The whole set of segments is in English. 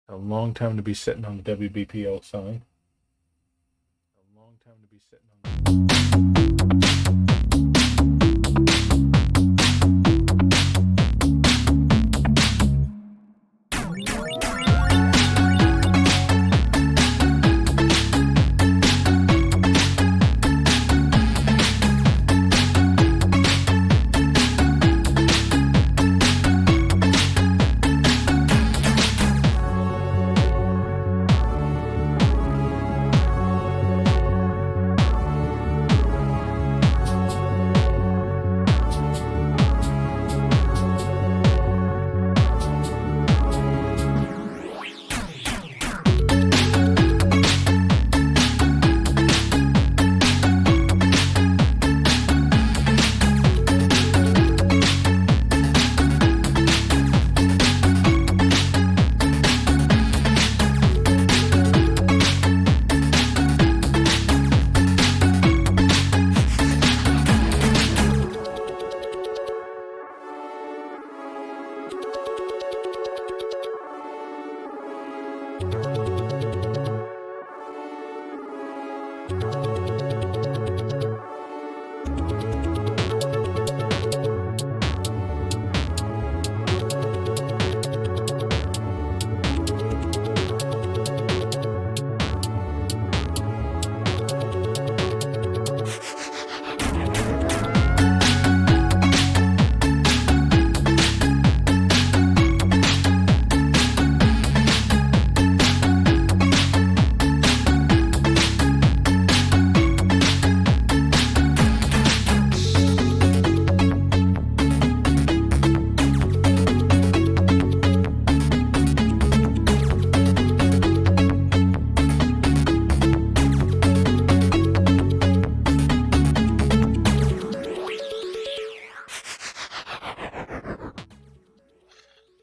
A long time to be sitting on the WBPL sign. A long time to be sitting on the...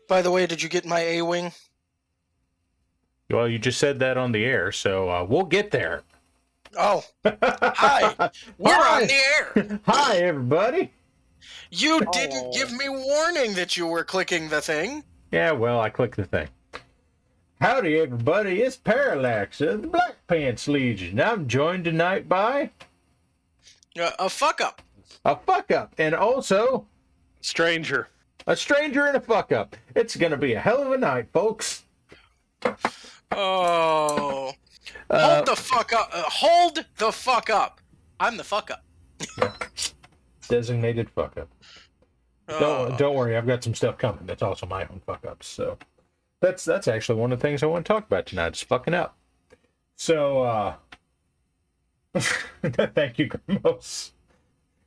By the way, did you get my A-Wing? Well, you just said that on the air, so we'll get there. Oh, hi. We're on the air. Hi, everybody. You didn't give me warning that you were clicking the thing. Yeah, well, I clicked the thing. Howdy, everybody. It's Parallax of the Black Pants Legion. I'm joined tonight by... A fuck-up. A fuck-up. And also... Stranger. A stranger and a fuck-up. It's going to be a hell of a night, folks. Oh. Hold the fuck up. Hold the fuck up. I'm the fuck-up. Designated fuck-up. Don't worry, I've got some stuff coming that's also my own fuck-ups. So that's actually one of the things I want to talk about tonight, is fucking up. So, thank you, Grimos.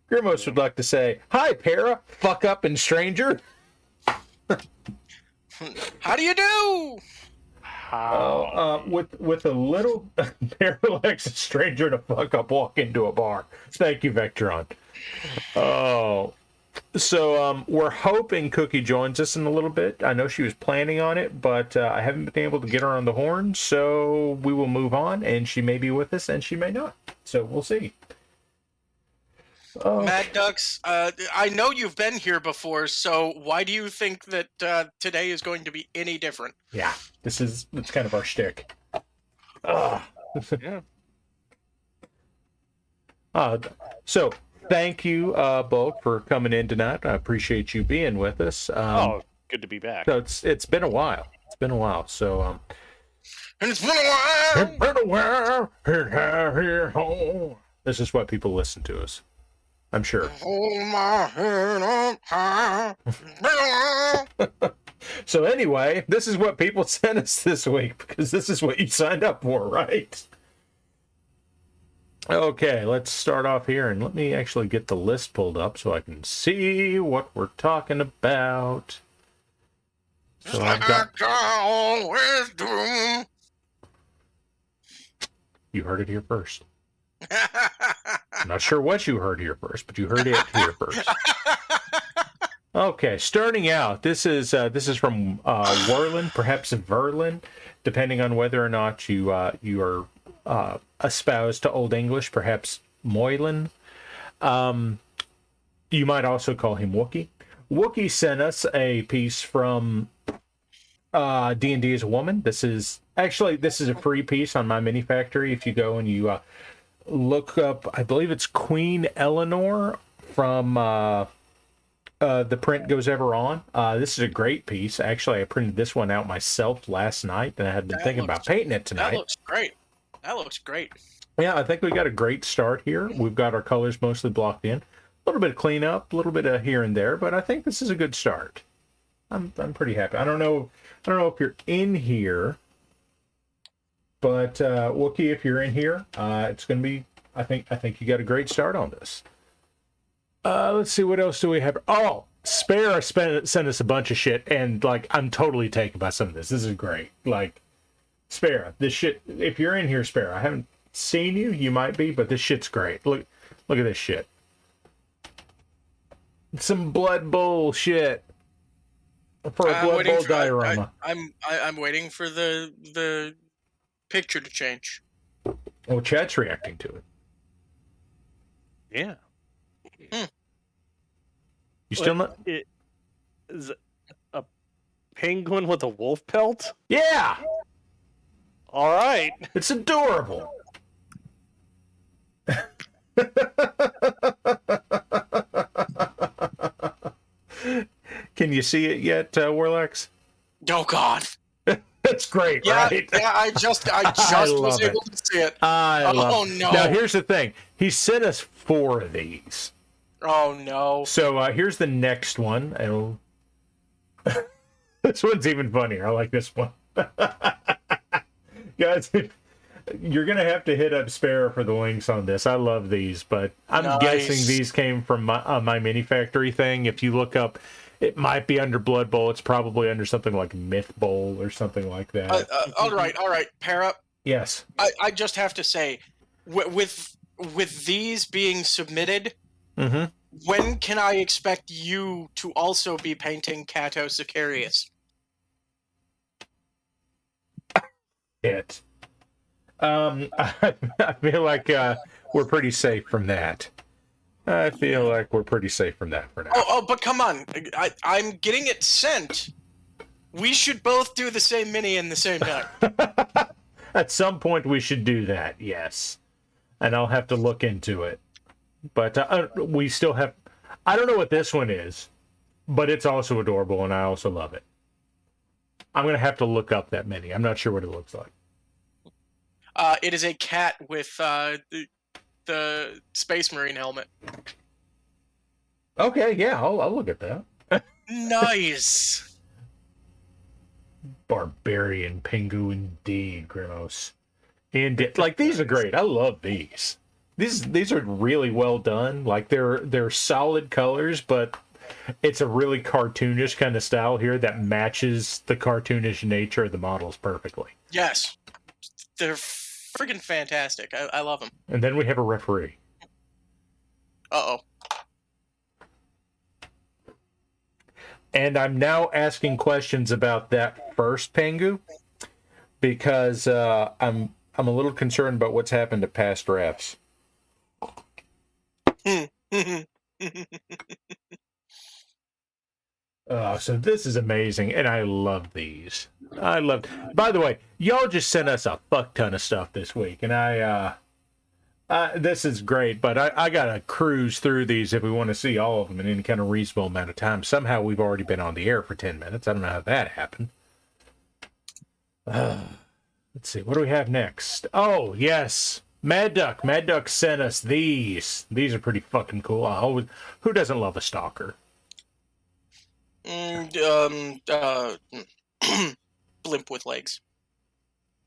Grimos would like to say, hi, Para, fuck up, and stranger. How do you do? With a little Parallax stranger to fuck up walk into a bar. Thank you, Vectron. Oh, so we're hoping Cookie joins us in a little bit. I know she was planning on it, but I haven't been able to get her on the horn, so we will move on, and she may be with us, and she may not. So we'll see. Mad Ducks, I know you've been here before, so why do you think that today is going to be any different? Yeah, it's kind of our shtick. Yeah. So thank you both for coming in tonight. I appreciate you being with us. Good to be back. So it's been a while. It's been a while. So And it's been a while. it's been a while. This is what people listen to us. I'm sure. Hold my head up high. So anyway, this is what people sent us this week, because this is what you signed up for, right? Okay, let's start off here, and let me actually get the list pulled up so I can see what we're talking about. So I've got... Like I always do. You heard it here first. I'm not sure what you heard here first, but you heard it here first. Okay, starting out, this is from Werlin, perhaps Verlin, depending on whether or not you are espoused to Old English, perhaps Moylan. You might also call him Wookie. Wookie sent us a piece from D&D as a Woman. This is a free piece on my mini factory. If you go and you look up, I believe it's Queen Eleanor from The Print Goes Ever On. This is a great piece. Actually, I printed this one out myself last night, and I had been thinking about painting it tonight. That looks great. That looks great. Yeah, I think we got a great start here. We've got our colors mostly blocked in. A little bit of cleanup, a little bit of here and there, but I think this is a good start. I'm pretty happy. I don't know if you're in here, but Wookie, if you're in here, it's going to be. I think you got a great start on this. Let's see, what else do we have? Oh, Spare sent us a bunch of shit, and like I'm totally taken by some of this. This is great. Like, Spare, this shit. If you're in here, Spare, I haven't seen you. You might be, but this shit's great. Look at this shit. Some Blood Bowl shit for a Blood Bowl diorama. I'm waiting for the picture to change. Well, chat's reacting to it. Yeah. You still not? It is a penguin with a wolf pelt? Yeah. All right. It's adorable. Can you see it yet, Warlax? Oh God. That's great, right? Yeah, I just was able to see it. I love it. No. Now, here's the thing. He sent us 4 of these. Oh, no. So, here's the next one. This one's even funnier. I like this one. Guys, you're going to have to hit up Spare for the links on this. I love these, but I'm guessing these came from my mini factory thing. If you look up, it might be under Blood Bowl. It's probably under something like Myth Bowl or something like that. All right. Para. Yes. I just have to say, with these being submitted, when can I expect you to also be painting Cato Sicarius? It. I feel like we're pretty safe from that. I feel like we're pretty safe from that for now. Oh, but come on. I'm getting it sent. We should both do the same mini in the same night. At some point, we should do that, yes. And I'll have to look into it. But we still have... I don't know what this one is, but it's also adorable, and I also love it. I'm going to have to look up that mini. I'm not sure what it looks like. It is a cat with the Space Marine helmet. Okay, yeah, I'll look at that. Nice. Barbarian Pingu indeed, Grimos. And like, these are great. I love these. These are really well done. Like, they're solid colors, but it's a really cartoonish kind of style here that matches the cartoonish nature of the models perfectly. Yes. They're freaking fantastic. I love them. And then we have a referee. Uh-oh. And I'm now asking questions about that first Pengu because I'm a little concerned about what's happened to past refs. So this is amazing, and I love these. By the way, y'all just sent us a fuck ton of stuff this week, and this is great, but I gotta cruise through these if we want to see all of them in any kind of reasonable amount of time. Somehow we've already been on the air for 10 minutes. I don't know how that happened. Let's see, what do we have next? Oh, yes. Mad Duck sent us these. These are pretty fucking cool. Who doesn't love a stalker? Blimp with legs.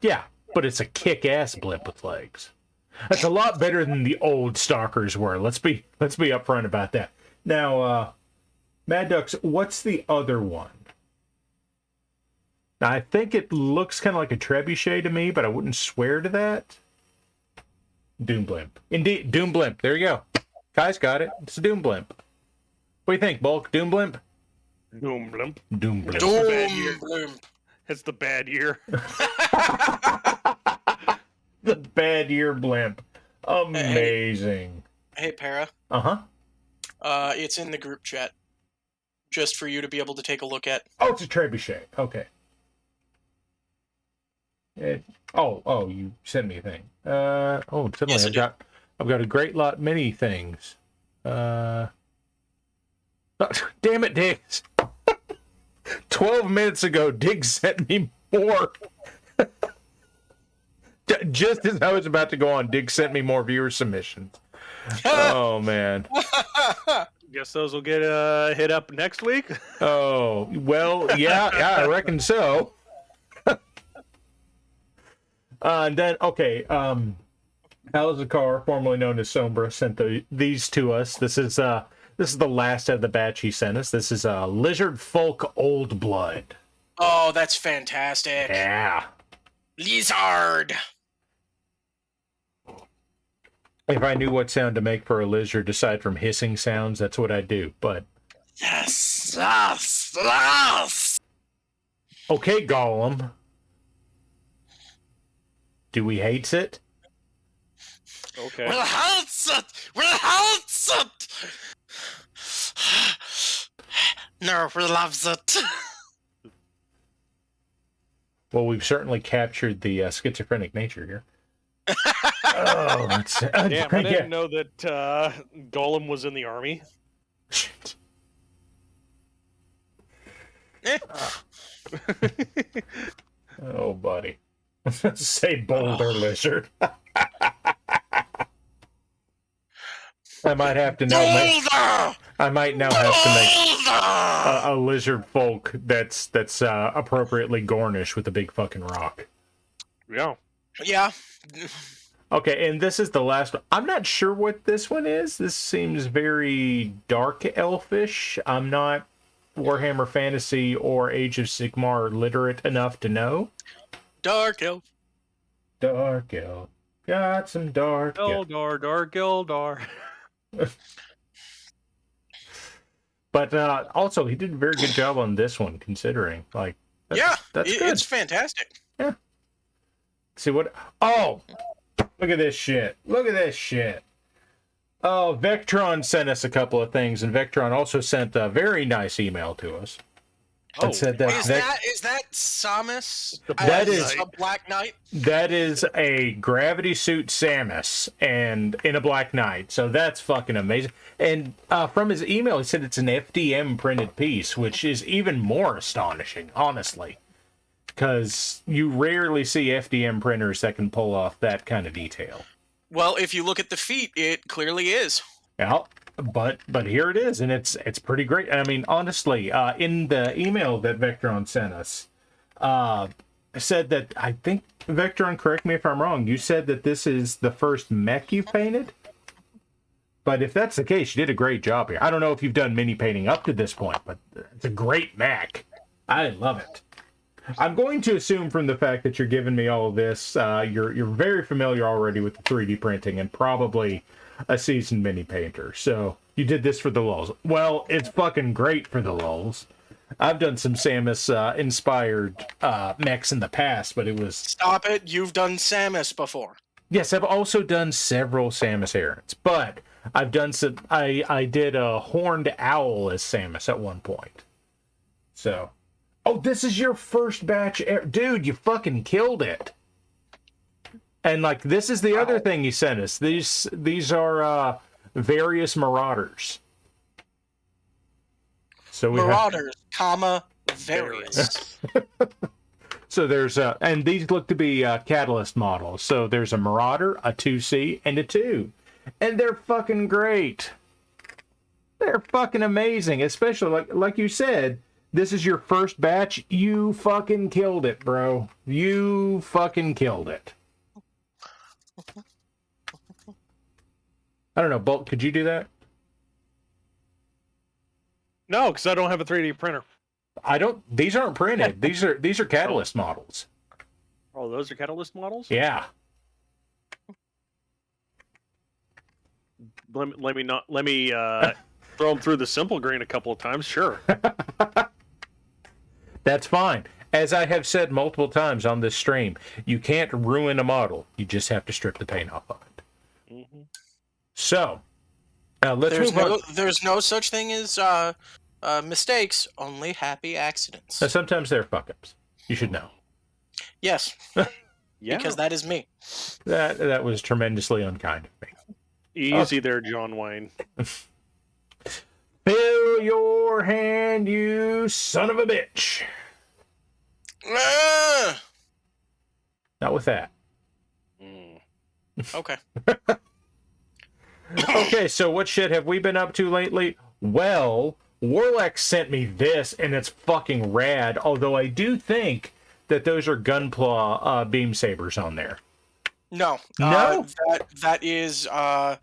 Yeah, but it's a kick-ass blimp with legs. That's a lot better than the old stalkers were. Let's be upfront about that. Now, Mad Ducks, what's the other one? Now, I think it looks kind of like a trebuchet to me, but I wouldn't swear to that. Doom Blimp. Indeed, Doom Blimp. There you go. Kai's got it. It's a Doom Blimp. What do you think, Bulk? Doom Blimp? Doom blimp. Doom Blimp. Doom blimp. It's the bad year. The bad year blimp. Amazing. Hey, Para. Uh-huh. It's in the group chat. Just for you to be able to take a look at. Oh, it's a trebuchet. Okay. You sent me a thing. Suddenly Yes, I've got a great lot many things. Damn it, Diggs. 12 minutes ago, Diggs sent me more. Just as I was about to go on, Diggs sent me more viewer submissions. Oh, man. Guess those will get hit up next week. Oh, well, yeah, I reckon so. And then, okay, Alazakar, formerly known as Sombra, sent these to us. This is the last of the batch he sent us. This is Lizard Folk Old Blood. Oh, that's fantastic. Yeah. Lizard. If I knew what sound to make for a lizard aside from hissing sounds, that's what I'd do. But Yes. okay, Gollum. Do we hate it? Okay. We'll hates it. No, we loves it. Well, we've certainly captured the schizophrenic nature here. Oh, that's Damn, I didn't know that Gollum was in the army. Shit. Oh, buddy. Say boulder lizard. I might have to now make. I might now have to make a lizard folk that's appropriately garnished with a big fucking rock. Yeah. Yeah. Okay, and this is the last one. I'm not sure what this one is. This seems very dark elfish. I'm not Warhammer Fantasy or Age of Sigmar literate enough to know. Dark elf. Dark elf. Got some dark elf. Gildar. But also, he did a very good job on this one, considering. Like, that's good. It's fantastic. Yeah. See what? Oh, look at this shit. Look at this shit. Oh, Vectron sent us a couple of things, and Vectron also sent a very nice email to us. And said that Is that Samus? That is a Black Knight. That is a gravity suit Samus and in a Black Knight. So that's fucking amazing. And from his email, he said it's an FDM printed piece, which is even more astonishing, honestly. Because you rarely see FDM printers that can pull off that kind of detail. Well, if you look at the feet, it clearly is. Yeah, but here it is, and it's pretty great. I mean, honestly, in the email that Vectron sent us, said that, I think, Vectron, correct me if I'm wrong, you said that this is the first mech you've painted? But if that's the case, you did a great job here. I don't know if you've done mini painting up to this point, but it's a great mech. I love it. I'm going to assume from the fact that you're giving me all of this, you're very familiar already with the 3D printing and probably a seasoned mini painter. So you did this for the lulz. Well, it's fucking great for the lulz. I've done some Samus inspired mechs in the past, but it was... Stop it. You've done Samus before. Yes, I've also done several Samus errands, but I've done some... I did a horned owl as Samus at one point. So... Oh, this is your first batch. Dude, you fucking killed it. And, like, this is the other thing he sent us. These are various Marauders. So we Marauders, various. So there's and these look to be Catalyst models. So there's a Marauder, a 2C, and a 2. And they're fucking great. They're fucking amazing. Especially, like you said, this is your first batch. You fucking killed it, bro. You fucking killed it. I don't know, Bolt, could you do that? No, because I don't have a 3D printer. These aren't printed. These are Catalyst models. Oh, those are Catalyst models? Yeah. let me throw them through the simple grain a couple of times. Sure. That's fine. As I have said multiple times on this stream, you can't ruin a model. You just have to strip the paint off of it. Mm-hmm. So, let's move on. There's no such thing as mistakes, only happy accidents. Sometimes they're fuck-ups. You should know. Yes. Yeah. Because that is me. That was tremendously unkind of me. Easy there, John Wayne. Fill your hand, you son of a bitch. Not with that. Okay. Okay, so what shit have we been up to lately? Well, Warlax sent me this, and it's fucking rad, although I do think that those are Gunpla beam sabers on there. No. No? That is a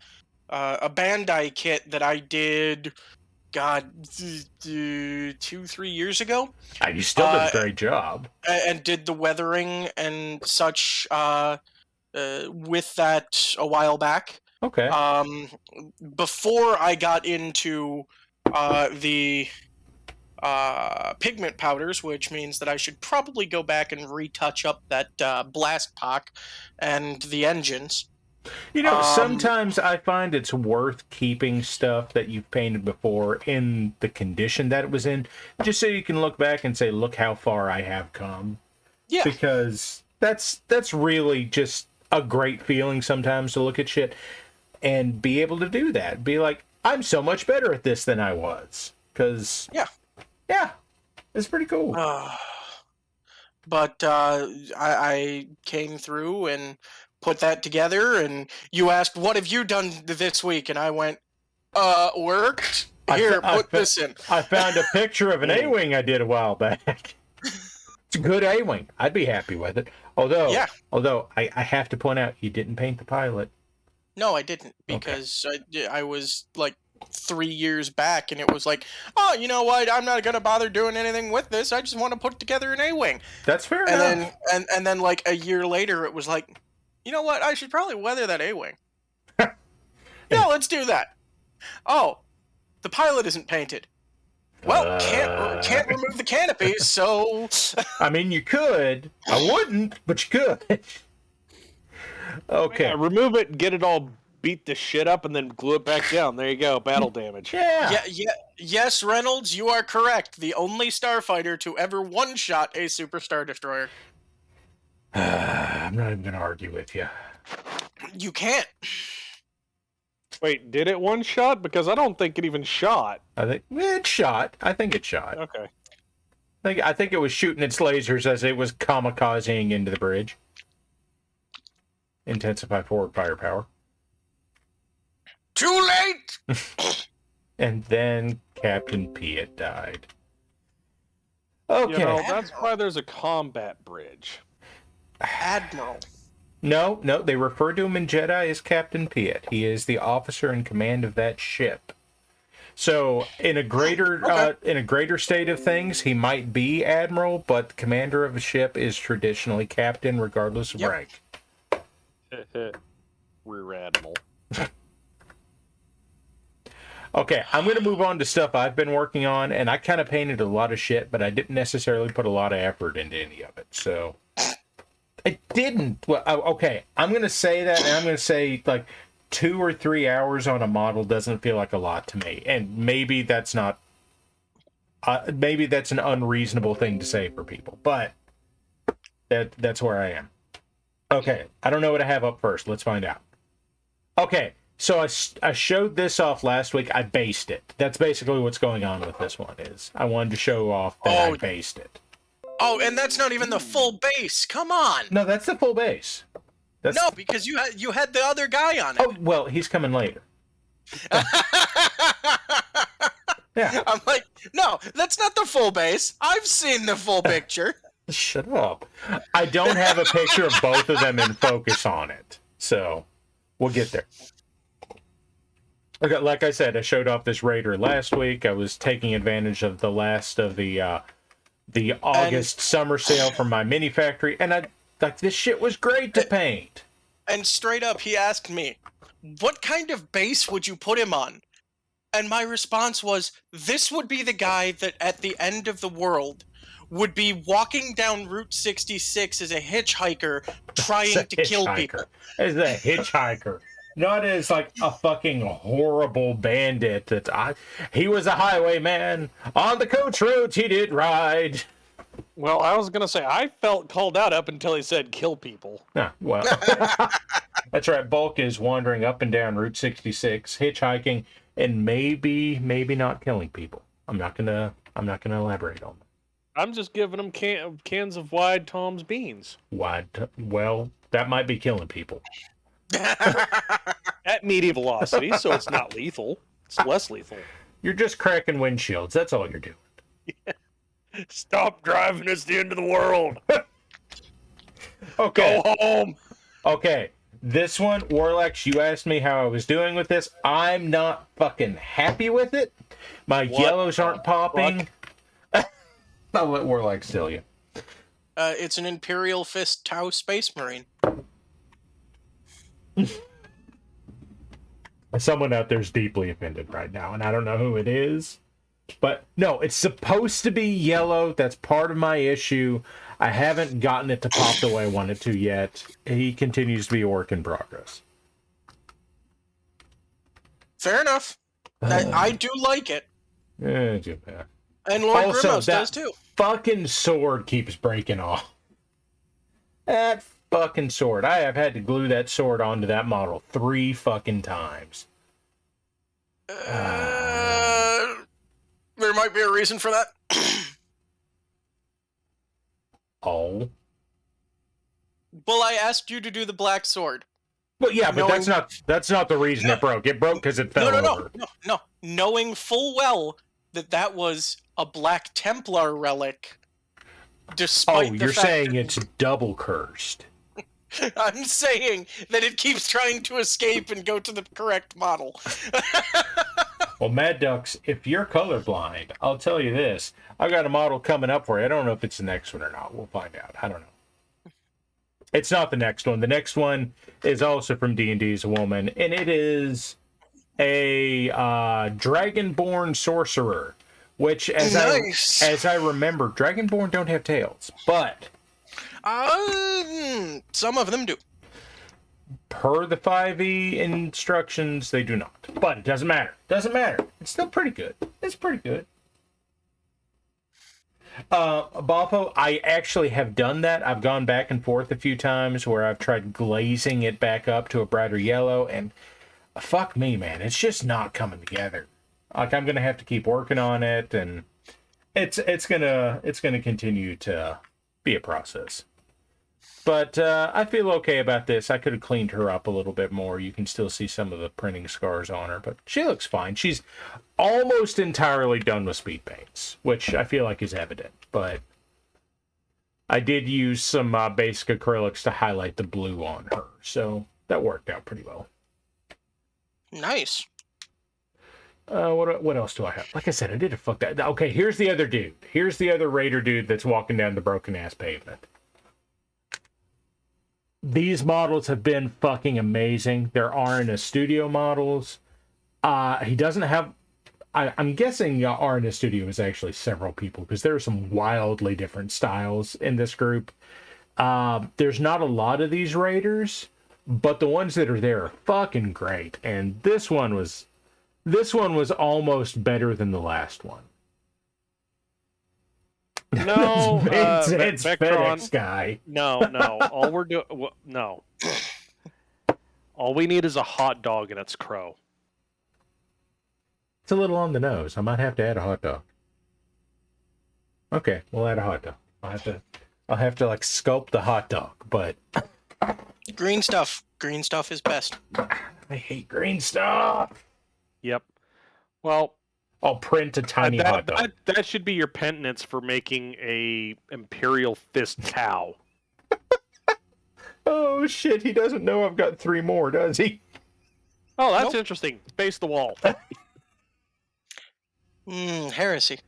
Bandai kit that I did, God, 2-3 years ago. You still did a great job. And did the weathering and such with that a while back. Okay. Before I got into the pigment powders, which means that I should probably go back and retouch up that blast pack and the engines. You know, sometimes I find it's worth keeping stuff that you've painted before in the condition that it was in, just so you can look back and say, look how far I have come. Yeah. Because that's really just a great feeling sometimes to look at shit and be able to do that. Be like, I'm so much better at this than I was. Because, yeah, it's pretty cool. But I came through and put that together, and you asked, what have you done this week? And I went, worked. Here, put this in. I found a picture of an A-Wing I did a while back. It's a good A-Wing. I'd be happy with it. Although I have to point out, you didn't paint the pilot. No, I didn't, because I was like 3 years back, and it was like, oh, you know what? I'm not gonna bother doing anything with this. I just want to put together an A-Wing. That's fair enough. And then like a year later, it was like, you know what? I should probably weather that A-Wing. Yeah, let's do that. Oh, the pilot isn't painted. Well, can't remove the canopies, so. I mean, you could. I wouldn't, but you could. Okay. Yeah, remove it, get it all beat the shit up, and then glue it back down. There you go, battle damage. Yeah. Yes, Reynolds, you are correct. The only starfighter to ever one-shot a Super Star Destroyer. I'm not even going to argue with you. You can't. Wait, did it one shot? Because I don't think it even shot. I think it shot. I think it shot. Okay. I think it was shooting its lasers as it was kamikazing into the bridge. Intensify forward firepower. Too late! And then Captain Piet died. Okay. You know, that's why there's a combat bridge. Admiral. No, they refer to him in Jedi as Captain Piet. He is the officer in command of that ship. So, in a greater state of things, he might be admiral, but the commander of a ship is traditionally captain, regardless of rank. Rear admiral. Okay, I'm going to move on to stuff I've been working on, and I kind of painted a lot of shit, but I didn't necessarily put a lot of effort into any of it, so... I didn't. Well, okay, I'm going to say that, and I'm going to say, like, 2 or 3 hours on a model doesn't feel like a lot to me, and maybe that's not... maybe that's an unreasonable thing to say for people, but that's where I am. Okay, I don't know what I have up first. Let's find out. Okay, so I showed this off last week. I based it. That's basically what's going on with this one, is I wanted to show off that I based it. Oh, and that's not even the full base. Come on. No, that's the full base. No, because you had the other guy on it. Oh, well, he's coming later. Yeah. I'm like, no, that's not the full base. I've seen the full picture. Shut up. I don't have a picture of both of them in focus on it. So, we'll get there. Okay, like I said, I showed off this Raider last week. I was taking advantage of the last of the August summer sale from my mini factory, and this shit was great to paint. And straight up, he asked me, what kind of base would you put him on? And my response was, this would be the guy that at the end of the world would be walking down Route 66 as a hitchhiker trying to kill people. As a hitchhiker. Not as like a fucking horrible bandit he was a highwayman. On the coach roads he did ride. Well, I was gonna say I felt called out up until he said kill people. Ah, well, that's right. Bulk is wandering up and down Route 66, hitchhiking, and maybe not killing people. I'm not gonna elaborate on that. I'm just giving him cans of Wide Tom's beans. Well, that might be killing people. At medium velocity, so it's not lethal. It's less lethal. You're just cracking windshields. That's all you're doing. Yeah. Stop driving. It's the end of the world. Okay. Go home. Okay. This one, Warlax, you asked me how I was doing with this. I'm not fucking happy with it. My yellows aren't popping. I'll let Warlax tell you. It's an Imperial Fist Tau Space Marine. Someone out there's deeply offended right now, and I don't know who it is. But no, it's supposed to be yellow. That's part of my issue. I haven't gotten it to pop the way I want it to yet. He continues to be a work in progress. Fair enough. I do like it. Too bad. And Lord Also, Grimos does too. Fucking sword keeps breaking off. That fucking sword. I have had to glue that sword onto that model 3 fucking times. There might be a reason for that. Oh. Well, I asked you to do the black sword. Well, yeah, but that's not the reason it broke. It broke because it fell over. No. Knowing full well that was a Black Templar relic, despite you're saying it's double cursed. I'm saying that it keeps trying to escape and go to the correct model. Well, Mad Ducks, if you're colorblind, I'll tell you this. I've got a model coming up for you. I don't know if it's the next one or not. We'll find out. I don't know. It's not the next one. The next one is also from D&D as a woman, and it is a Dragonborn Sorcerer, which, as I remember, Dragonborn don't have tails, but some of them do. Per the 5e instructions, they do not. But it doesn't matter. Doesn't matter. It's still pretty good. It's pretty good. Balpo, I actually have done that. I've gone back and forth a few times where I've tried glazing it back up to a brighter yellow, and fuck me, man, it's just not coming together. Like, I'm gonna have to keep working on it, and it's gonna continue to be a process. But I feel okay about this. I could have cleaned her up a little bit more. You can still see some of the printing scars on her, but she looks fine. She's almost entirely done with speed paints, which I feel like is evident. But I did use some basic acrylics to highlight the blue on her, so that worked out pretty well. Nice. What else do I have? Like I said, I did a fuck that. Okay, here's the other dude. Here's the other raider dude that's walking down the broken-ass pavement. These models have been fucking amazing. There aren't studio models. He doesn't have... I'm guessing R&S Studio is actually several people, because there are some wildly different styles in this group. There's not a lot of these raiders, but the ones that are there are fucking great. And this one was almost better than the last one. No, it's FedEx guy. No. All we're doing, no. All we need is a hot dog, and it's Crow. It's a little on the nose. I might have to add a hot dog. Okay, we'll add a hot dog. I'll have to like sculpt the hot dog, but green stuff. Green stuff is best. I hate green stuff. Yep. Well, I'll print a tiny hot dog. That should be your penance for making a Imperial Fist Tau. Oh shit! He doesn't know I've got 3 more, does he? Oh, that's interesting. Face the wall. Heresy.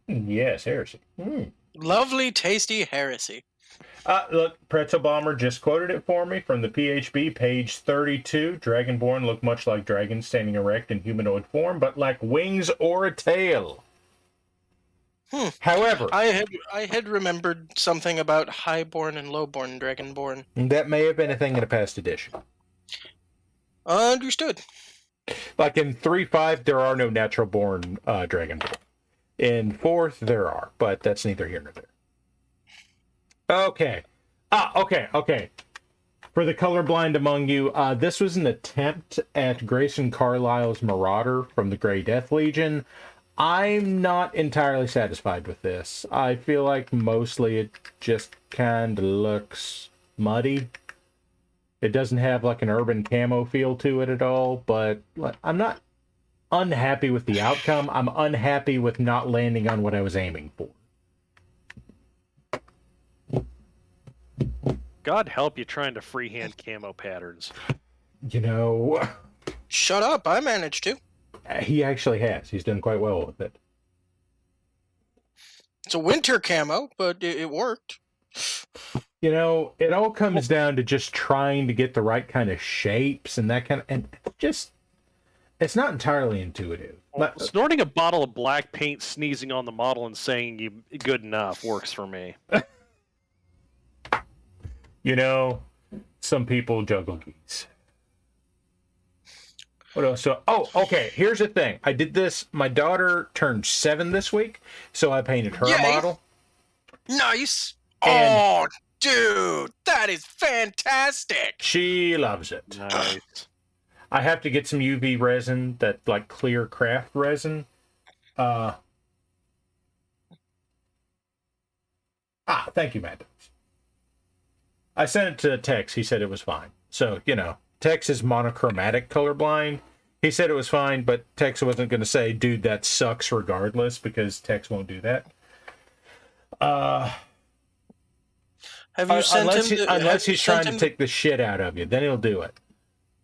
Yes, heresy. Lovely, tasty heresy. Look, Pretzel Bomber just quoted it for me from the PHB, page 32. Dragonborn look much like dragons standing erect in humanoid form, but lack wings or a tail. However, I had remembered something about highborn and lowborn dragonborn. that may have been a thing in a past edition. Understood. Like in 3.5, there are no natural born dragonborn. In 4th, there are, but that's neither here nor there. Okay. Okay. For the colorblind among you, this was an attempt at Grayson Carlisle's Marauder from the Grey Death Legion. I'm not entirely satisfied with this. I feel like mostly it just kind of looks muddy. It doesn't have like an urban camo feel to it at all, but I'm not unhappy with the outcome. I'm unhappy with not landing on what I was aiming for. God help you trying to freehand camo patterns. You know, Shut up, I managed to. he actually has. He's done quite well with it. It's a winter camo, but it worked. You know, it all comes down to just trying to get the right kind of shapes and that kind of, and just, it's not entirely intuitive. Snorting a bottle of black paint, sneezing on the model, and saying you good enough works for me. You know, some people juggle geese. What else? So, okay, here's the thing. I did this, my daughter turned 7 this week, so I painted her Yay. model. Nice. And- Oh, dude, that is fantastic. She loves it. Nice. I have to get some UV resin, that like clear craft resin. Thank you, Matt. I sent it to Tex. He said it was fine. So, you know, Tex is monochromatic colorblind. He said it was fine, but Tex wasn't going to say, dude, that sucks regardless, because Tex won't do that. Have you sent him? Unless he's trying to take the shit out of you, then he'll do it.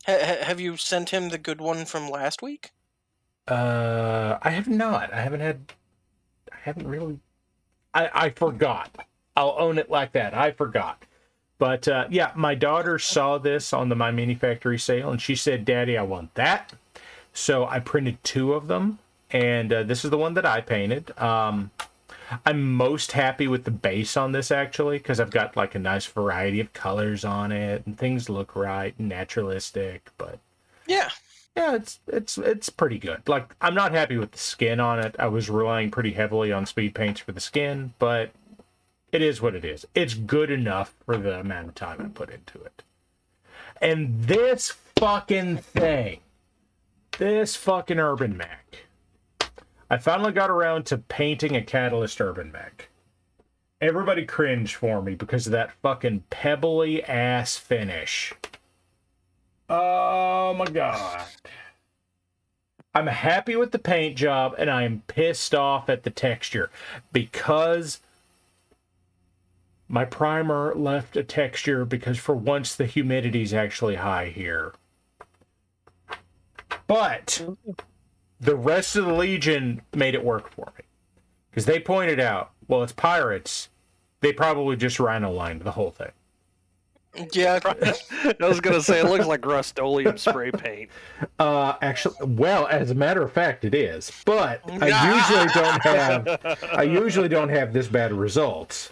Have you sent him the good one from last week? I have not. I haven't really. I forgot. I'll own it like that. I forgot. But yeah, my daughter saw this on the My Mini Factory sale, and she said, "Daddy, I want that." So I printed 2 of them, and this is the one that I painted. I'm most happy with the base on this, actually, because I've got like a nice variety of colors on it, and things look right and naturalistic. But Yeah. it's pretty good. Like, I'm not happy with the skin on it. I was relying pretty heavily on speed paints for the skin, but it is what it is. It's good enough for the amount of time I put into it. And this fucking thing, this fucking Urban Mech, I finally got around to painting a Catalyst Urban Mech. Everybody cringed for me because of that fucking pebbly ass finish. Oh my god. I'm happy with the paint job, and I am pissed off at the texture because my primer left a texture, because for once the humidity is actually high here. But the rest of the Legion made it work for me, because they pointed out, well, it's pirates. They probably just rhino-lined the whole thing. Yeah. I was gonna say it looks like Rust-Oleum spray paint. Actually, well, as a matter of fact, it is. But I usually don't have this bad results.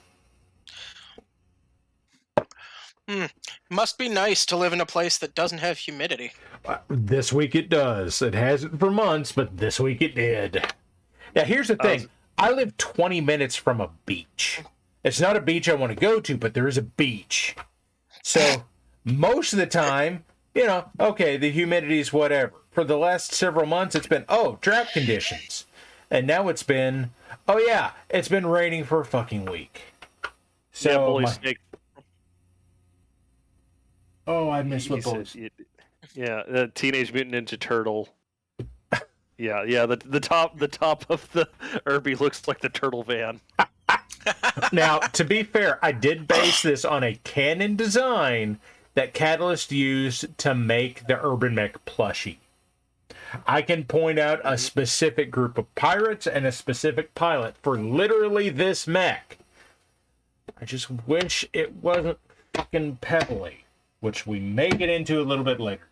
Must be nice to live in a place that doesn't have humidity. This week it does. It hasn't for months, but this week it did. Now, here's the thing. I live 20 minutes from a beach. It's not a beach I want to go to, but there is a beach. So, most of the time, you know, okay, the humidity's whatever. For the last several months, it's been, drought conditions. And now it's been, it's been raining for a fucking week. So, Yeah, Bully Snake. I miss what He Bully. says, yeah, the Teenage Mutant Ninja Turtle. Yeah. The top of the Irby looks like the turtle van. Now, to be fair, I did base this on a canon design that Catalyst used to make the Urban Mech plushie. I can point out a specific group of pirates and a specific pilot for literally this mech. I just wish it wasn't fucking pebbly, which we may get into a little bit later.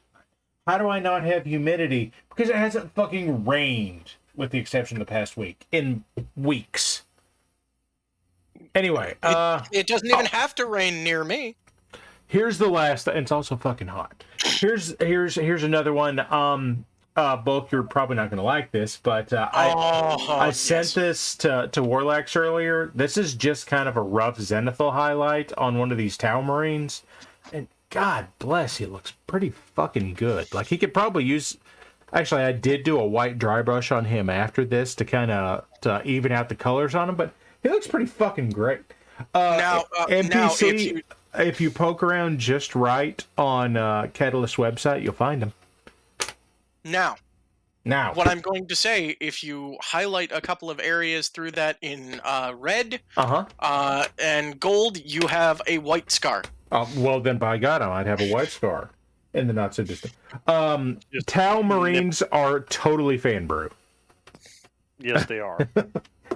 How do I not have humidity? Because it hasn't fucking rained, with the exception of the past week, in weeks. Anyway, it doesn't even have to rain near me. here's the last, and it's also fucking hot. Here's another one. Bulk, you're probably not going to like this, but I sent this to Warlax earlier. This is just kind of a rough Zenithal highlight on one of these Tau Marines. And God bless, he looks pretty fucking good. Like, he could probably use... Actually, I did do a white dry brush on him after this to kind of even out the colors on him, but he looks pretty fucking great. NPC, if you poke around just right on Catalyst website, you'll find him. Now, Now, what I'm going to say, if you highlight a couple of areas through that in red and gold, you have a white scar. well, then by God, I might have a white scar in the not so distant. Tau Marines are totally fan brew. Yes, they are.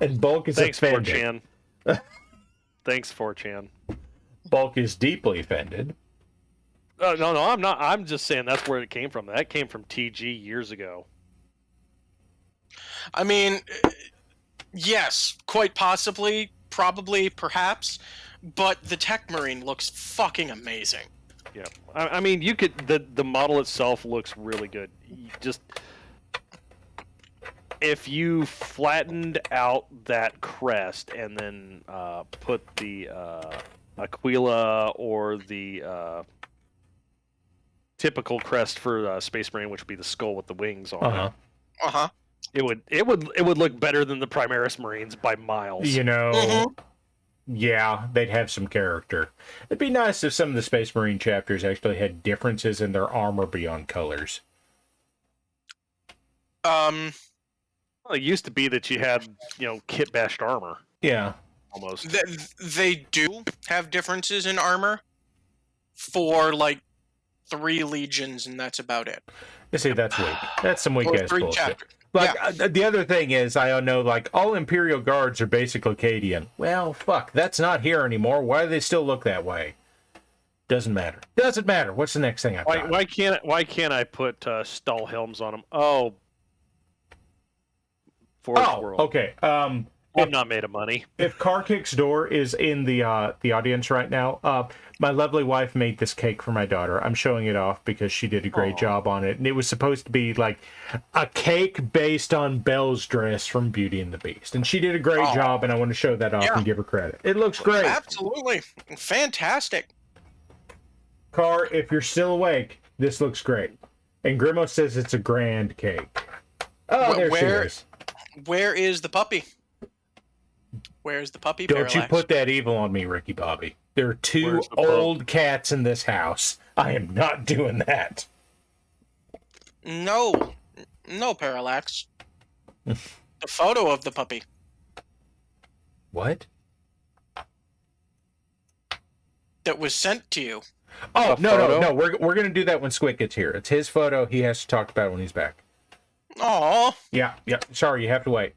And Bulk is Thanks, offended. 4chan. Thanks, 4chan. Bulk is deeply offended. No, I'm not. I'm just saying that's where it came from. That came from TG years ago. I mean, yes, quite possibly, probably, perhaps, but the Tech Marine looks fucking amazing. Yeah, I mean, you could. The model itself looks really good. Just if you flattened out that crest and then put the Aquila or the typical crest for Space Marine, which would be the skull with the wings on it, it would look better than the Primaris Marines by miles. You know, yeah, they'd have some character. It'd be nice if some of the Space Marine chapters actually had differences in their armor beyond colors. Well, it used to be that you had, kit bashed armor. Yeah. Almost. They do have differences in armor for, like, 3 legions, and that's about it. You see, that's weak. That's some weak ass bullshit. Chapters. Like, the other thing is, I know, like, all Imperial Guards are basically Cadian. Well, fuck, that's not here anymore. Why do they still look that way? Doesn't matter. Doesn't matter. What's the next thing I've got? Why can't I put Stahl helms on them? Oh, Forge World. Okay. I'm not made of money. If Car Kick's Door is in the audience right now, my lovely wife made this cake for my daughter. I'm showing it off because she did a great job on it. And it was supposed to be like a cake based on Belle's dress from Beauty and the Beast. And she did a great job, and I want to show that off and give her credit. It looks great. Absolutely. Fantastic. Car, if you're still awake, this looks great. And Grimo says it's a grand cake. Oh, there she is. Where is the puppy? Where's the puppy? Don't Parallax? you put that evil on me, Ricky Bobby. There are 2 old cats in this house. I am not doing that. No, Parallax. The photo of the puppy. What? That was sent to you. Oh, no. We're gonna do that when Squick gets here. It's his photo. He has to talk about it when he's back. Aw. Yeah. Sorry, you have to wait.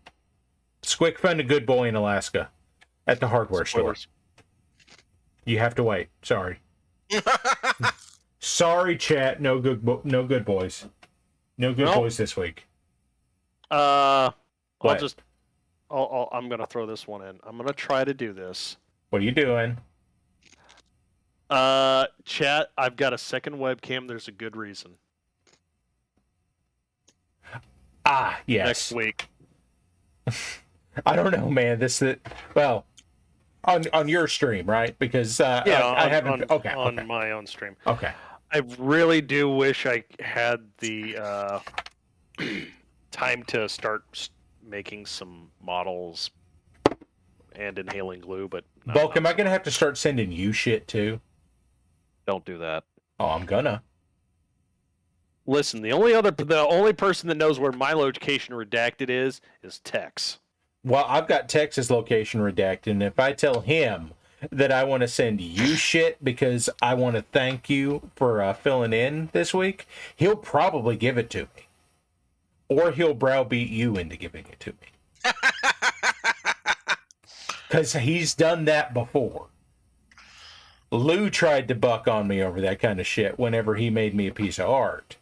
Squick found a good boy in Alaska at the hardware store. You have to wait. Sorry. Sorry, chat. No good boys. No good boys this week. I'm gonna throw this one in. I'm gonna try to do this. What are you doing? Chat, I've got a second webcam. There's a good reason. Yes. Next week. I don't know, man. Well, on your stream, right? Because I haven't. On my own stream. Okay. I really do wish I had the time to start making some models and inhaling glue, but Bulk, am I gonna have to start sending you shit too? Don't do that. Oh, I'm gonna. Listen, the only person that knows where my location redacted is Tex. Well, I've got Tex's location redacted, and if I tell him that I want to send you shit because I want to thank you for filling in this week, he'll probably give it to me. Or he'll browbeat you into giving it to me. Because he's done that before. Lou tried to buck on me over that kind of shit whenever he made me a piece of art.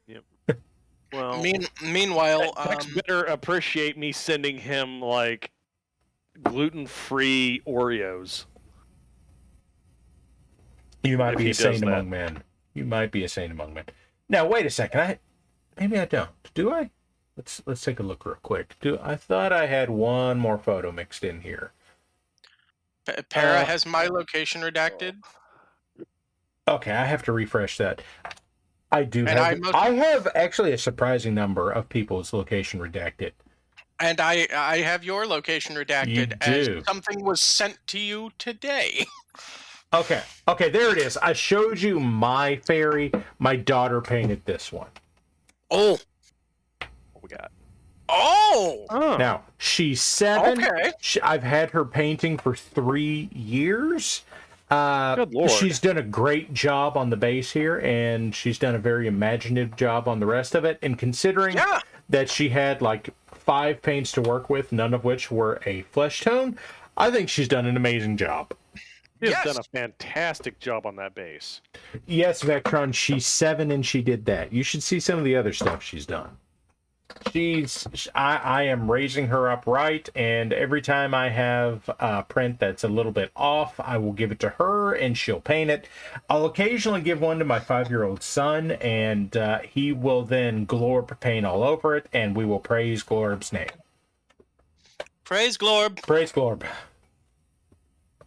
Yep. Well, meanwhile, Tex better appreciate me sending him like gluten-free Oreos. You might If be he a saint does among men. You might be a saint among men. Now, wait a second. Maybe I don't. Do I? Let's take a look real quick. I thought I had one more photo mixed in here. Para has my location redacted. Okay, I have to refresh that. I do And have. I have actually a surprising number of people's location redacted. And I have your location redacted. You do. As something was sent to you today. Okay, there it is. I showed you my fairy. My daughter painted this one. Oh. What we got? Oh! Now, she's 7. Okay. I've had her painting for 3 years. Good Lord. She's done a great job on the base here, and she's done a very imaginative job on the rest of it. And considering that she had like 5 paints to work with, none of which were a flesh tone, I think she's done an amazing job. She's done a fantastic job on that base. Yes, Vectron, she's 7 and she did that. You should see some of the other stuff she's done. I am raising her up right, and every time I have a print that's a little bit off, I will give it to her and she'll paint it. I'll occasionally give one to my 5-year-old son, and he will then Glorb paint all over it, and we will praise Glorb's name. Praise Glorb. Praise Glorb.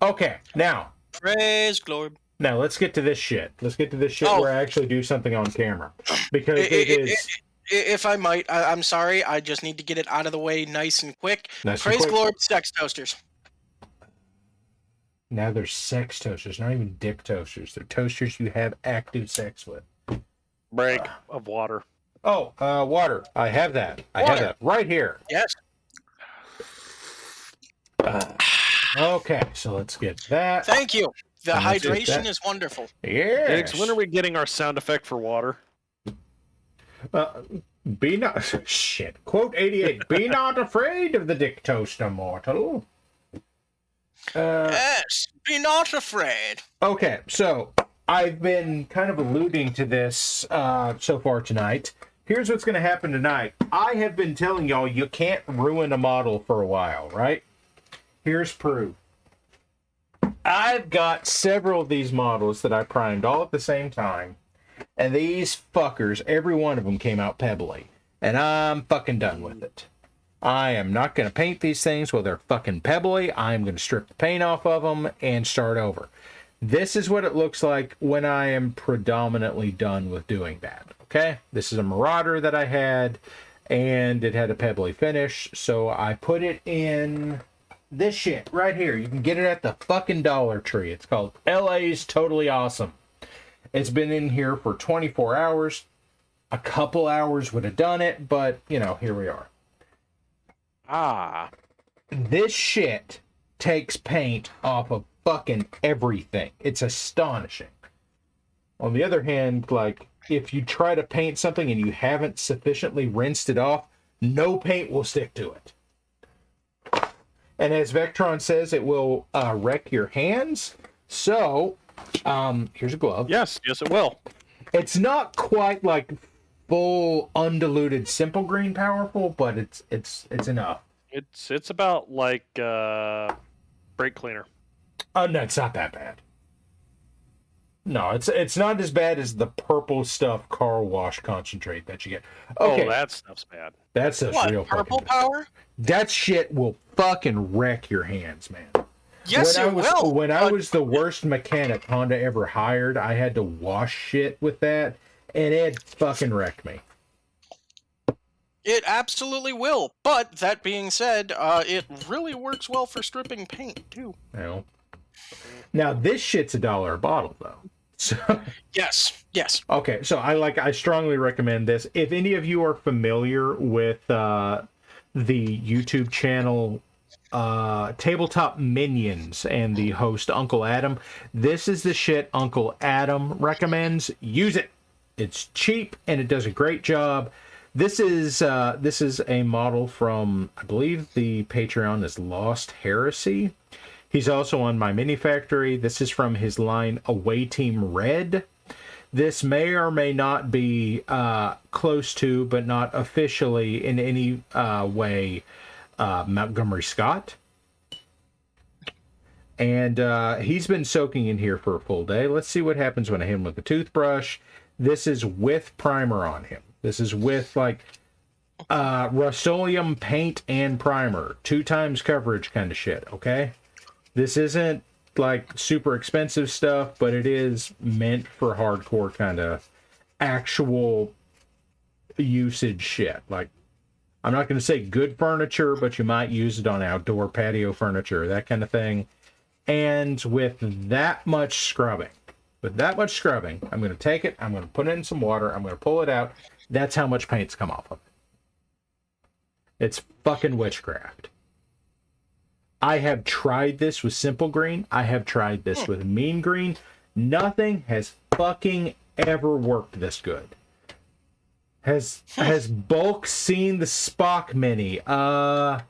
Okay, now. Praise Glorb. Now, let's get to this shit. Let's get to this shit where I actually do something on camera. Because it is... If I might, I'm sorry. I just need to get it out of the way nice and quick. Praise Glorb sex toasters. Now they're sex toasters, not even dick toasters. They're toasters you have active sex with. Break of water. Oh, water. I have that. I have that right here. Yes. Okay, so let's get that. Thank you. The hydration is wonderful. Yes. Diggs, when are we getting our sound effect for water? Be not shit. Quote 88. Be not afraid of the dick toaster, mortal. Yes, be not afraid. Okay, so I've been kind of alluding to this so far tonight. Here's what's going to happen tonight. I have been telling y'all you can't ruin a model for a while, right? Here's proof. I've got several of these models that I primed all at the same time. And these fuckers, every one of them came out pebbly. And I'm fucking done with it. I am not going to paint these things while they're fucking pebbly. I'm going to strip the paint off of them and start over. This is what it looks like when I am predominantly done with doing that. Okay? This is a Marauder that I had, and it had a pebbly finish. So I put it in this shit right here. You can get it at the fucking Dollar Tree. It's called LA's Totally Awesome. It's been in here for 24 hours. A couple hours would have done it, but, you know, here we are. This shit takes paint off of fucking everything. It's astonishing. On the other hand, like, if you try to paint something and you haven't sufficiently rinsed it off, no paint will stick to it. And as Vectron says, it will wreck your hands. So... here's a glove. Yes, it will. It's not quite like full undiluted simple green powerful, but it's enough. It's about like brake cleaner. Oh no, it's not that bad. No, it's not as bad as the purple stuff car wash concentrate that you get. Okay. Oh, that stuff's bad. That stuff's real purple fucking power? That shit will fucking wreck your hands, man. Yes, it will. When I was the worst mechanic Honda ever hired, I had to wash shit with that, and it fucking wrecked me. It absolutely will. But that being said, it really works well for stripping paint too. Well, now this shit's $1 a bottle though. So yes. Okay, so I strongly recommend this. If any of you are familiar with the YouTube channel Tabletop Minions and the host Uncle Adam, this is the shit Uncle Adam recommends. Use it. It's cheap and it does a great job. This is a model from, I believe the Patreon is Lost Heresy. He's also on my mini factory. This is from his line Away Team Red. This may or may not be close to, but not officially in any way, Montgomery Scott. And he's been soaking in here for a full day. Let's see what happens when I hit him with the toothbrush. This is with primer on him. This is with, like, Rust-Oleum paint and primer. 2 times coverage kind of shit, okay? This isn't, like, super expensive stuff, but it is meant for hardcore kind of actual usage shit. Like, I'm not going to say good furniture, but you might use it on outdoor patio furniture, that kind of thing. And with that much scrubbing, I'm going to take it, I'm going to put it in some water, I'm going to pull it out. That's how much paint's come off of it. It's fucking witchcraft. I have tried this with simple green. I have tried this with mean green. Nothing has fucking ever worked this good. Has Bulk seen the Spock mini? Bulk,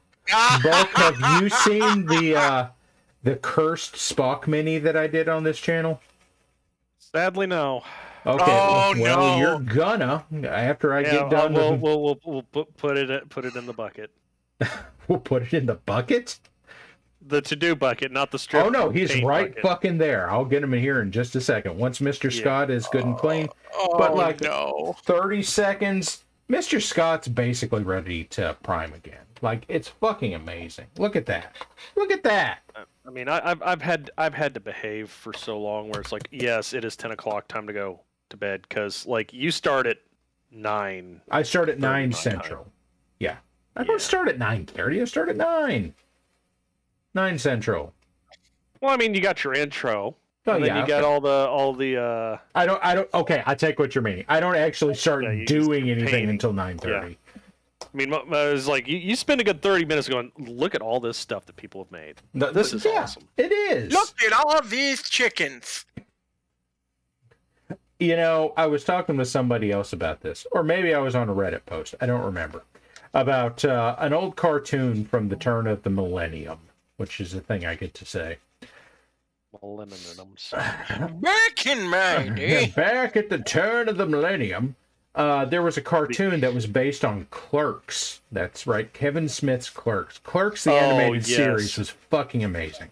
have you seen the cursed Spock mini that I did on this channel? Sadly, no. Okay. Oh, well, no. You're gonna after I get done. We'll put it in the bucket. We'll put it in the bucket. The to-do bucket, not the strip. Oh no, he's right bucket. fucking there. I'll get him in here in just a second. Once Mr. Scott is good and clean. Oh, But like no. 30 seconds, Mr. Scott's basically ready to prime again. Like, it's fucking amazing. Look at that. Look at that. I mean, I've had to behave for so long where it's like, yes, it is 10 o'clock, time to go to bed, because like you start at 9. I start at 9 Central. Time. Yeah. I don't start at 9:30. I start at 9. 9 Central. Well, I mean, you got your intro. Oh, and then yeah, you got all the. I don't. Okay, I take what you're meaning. I don't actually start doing anything painting. until 9:30. Yeah. I mean, it was like you spend a good 30 minutes going, look at all this stuff that people have made. This is awesome. It is. Look at all these chickens. You know, I was talking with somebody else about this, or maybe I was on a Reddit post. I don't remember. About an old cartoon from the turn of the millennium, which is a thing I get to say. Millenniums. Back in my day. Back at the turn of the millennium, there was a cartoon that was based on Clerks. That's right, Kevin Smith's Clerks. Clerks, the animated series, was fucking amazing.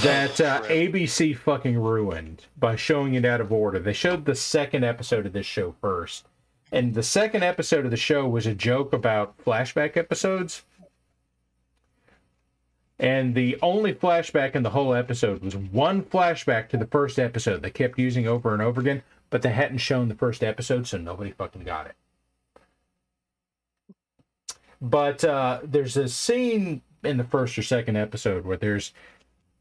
That ABC fucking ruined by showing it out of order. They showed the second episode of this show first. And the second episode of the show was a joke about flashback episodes. And the only flashback in the whole episode was one flashback to the first episode they kept using over and over again, but they hadn't shown the first episode, so nobody fucking got it. But there's a scene in the first or second episode where there's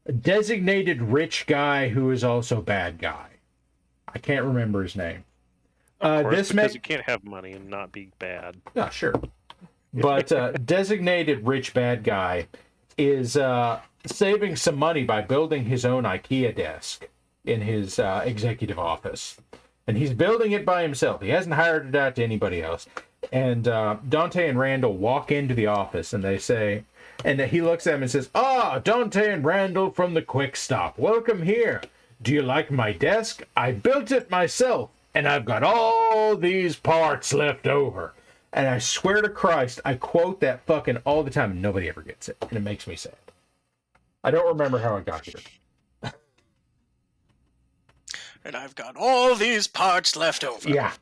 a designated rich guy who is also bad guy. I can't remember his name. Of course, because you can't have money and not be bad. Yeah, sure. But designated rich bad guy is saving some money by building his own IKEA desk in his executive office. And he's building it by himself. He hasn't hired it out to anybody else. And Dante and Randall walk into the office and they say, and he looks at them and says, "Ah, Dante and Randall from the Quick Stop. Welcome here. Do you like my desk? I built it myself. And I've got all these parts left over." And I swear to Christ, I quote that fucking all the time, and nobody ever gets it. And it makes me sad. I don't remember how I got here. And I've got all these parts left over. Yeah.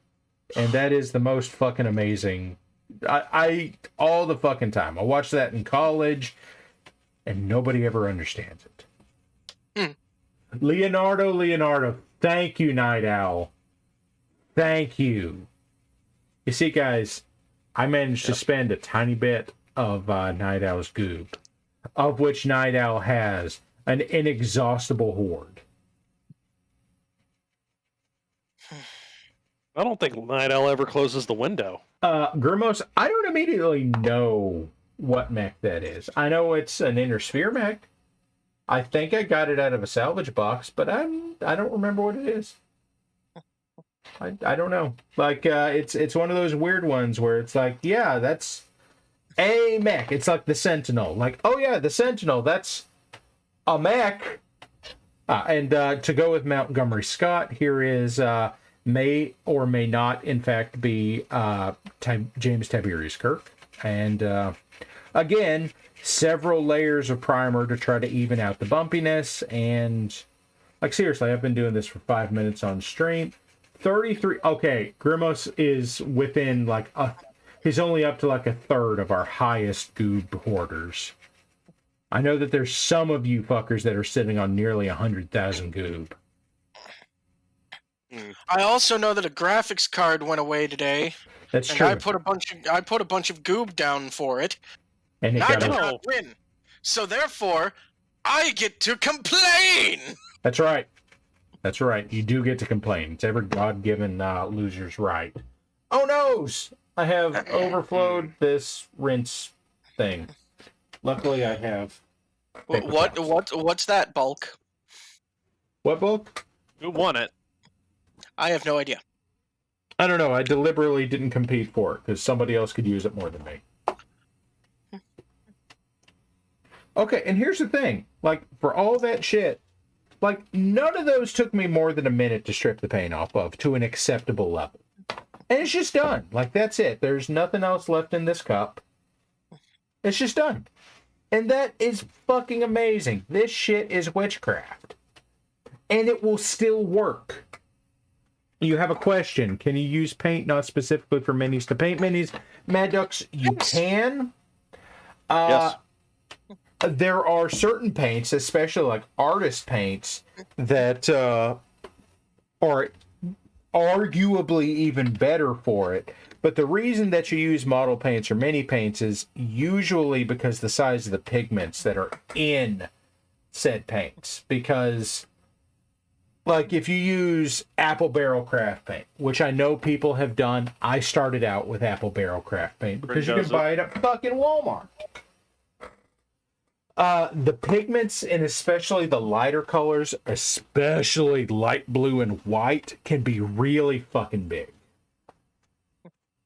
And that is the most fucking amazing. I all the fucking time. I watched that in college, and nobody ever understands it. Leonardo, thank you, Night Owl. Thank you. You see, guys, I managed to spend a tiny bit of Night Owl's goop, of which Night Owl has an inexhaustible hoard. I don't think Night Owl ever closes the window. Grimos, I don't immediately know what mech that is. I know it's an inner sphere mech. I think I got it out of a salvage box, but I don't remember what it is. I don't know. Like, it's one of those weird ones where it's like, yeah, that's a mech. It's like the Sentinel. Like, oh yeah, the Sentinel, that's a mech. And to go with Montgomery Scott, here is may or may not, in fact, be James Tiberius Kirk. And again, several layers of primer to try to even out the bumpiness. And, like, seriously, I've been doing this for 5 minutes on stream. 33. Okay, Grimos is within, like, he's only up to, like, a third of our highest goob hoarders. I know that there's some of you fuckers that are sitting on nearly 100,000 goob. I also know that a graphics card went away today. That's and true. I put a bunch of goob down for it. And I did not win. So therefore, I get to complain. That's right. That's right. You do get to complain. It's every God-given loser's right. Oh noes! I have overflowed this rinse thing. Luckily, I have. What's that, Bulk? What bulk? Who won it? I have no idea. I don't know. I deliberately didn't compete for it because somebody else could use it more than me. Okay, and here's the thing. Like, for all that shit, like, none of those took me more than a minute to strip the paint off of to an acceptable level. And it's just done. Like, that's it. There's nothing else left in this cup. It's just done. And that is fucking amazing. This shit is witchcraft. And it will still work. You have a question. Can you use paint not specifically for minis to paint minis? Mad Ducks, you can. Yes. There are certain paints, especially like artist paints, that are arguably even better for it. But the reason that you use model paints or mini paints is usually because the size of the pigments that are in said paints. Because, like, if you use apple barrel craft paint, which I know people have done, I started out with apple barrel craft paint because you can buy it at fucking Walmart. The pigments, and especially the lighter colors, especially light blue and white, can be really fucking big.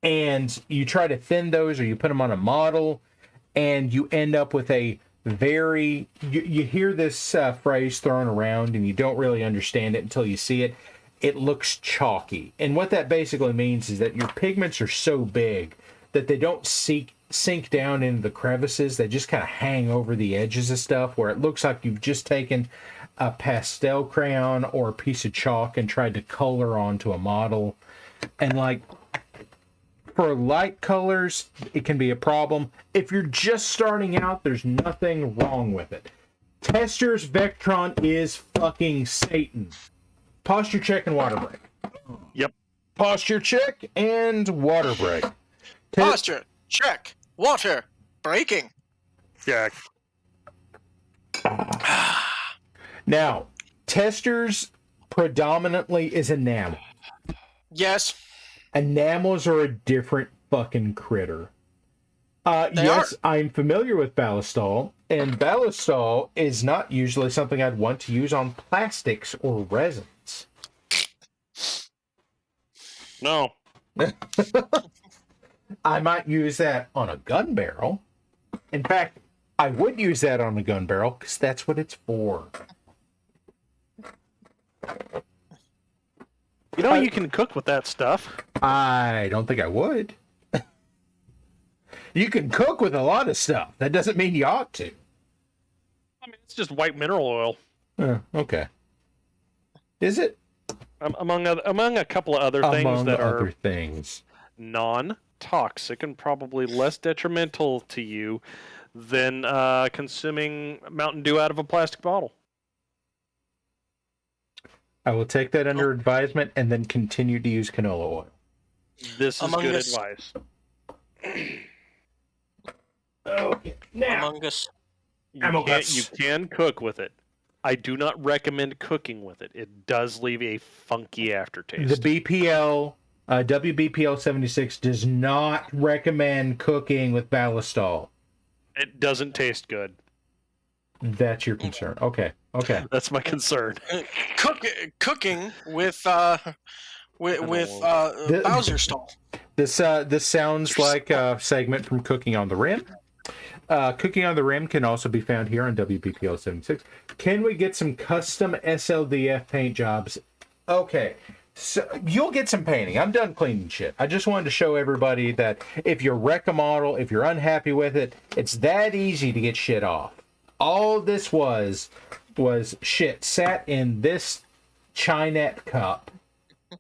And you try to thin those, or you put them on a model, and you end up with a very... You hear this phrase thrown around, and you don't really understand it until you see it. It looks chalky. And what that basically means is that your pigments are so big that they don't sink down into the crevices. They just kind of hang over the edges of stuff, where it looks like you've just taken a pastel crayon or a piece of chalk and tried to color onto a model. And, like, for light colors, it can be a problem. If you're just starting out, there's nothing wrong with it. Tester's Vectron is fucking Satan. Posture check and water break. Yep. Posture check and water break. Posture check. Water breaking. Jack. Now, Tester's predominantly is enamel. Yes. Enamels are a different fucking critter. Yes, I'm familiar with Ballistol, and Ballistol is not usually something I'd want to use on plastics or resins. No. I might use that on a gun barrel. In fact, I would use that on a gun barrel because that's what it's for. You know, you can cook with that stuff. I don't think I would. You can cook with a lot of stuff. That doesn't mean you ought to. I mean, it's just white mineral oil. Okay. Is it? Among a couple of other things that are things. non-toxic and probably less detrimental to you than consuming Mountain Dew out of a plastic bottle. I will take that under advisement and then continue to use canola oil. This is good advice. Okay. Now, Among Us. You can cook with it. I do not recommend cooking with it. It does leave a funky aftertaste. The BPL, WBPL 76 does not recommend cooking with Ballistol. It doesn't taste good. That's your concern. Okay. That's my concern. Cooking with with The- Bowser stall. This sounds like a segment from Cooking on the Rim. Cooking on the Rim can also be found here on WBPL 76. Can we get some custom SLDF paint jobs? Okay, so you'll get some painting. I'm done cleaning shit. I just wanted to show everybody that if you wreck a model, if you're unhappy with it, it's that easy to get shit off. All this was shit sat in this Chinette cup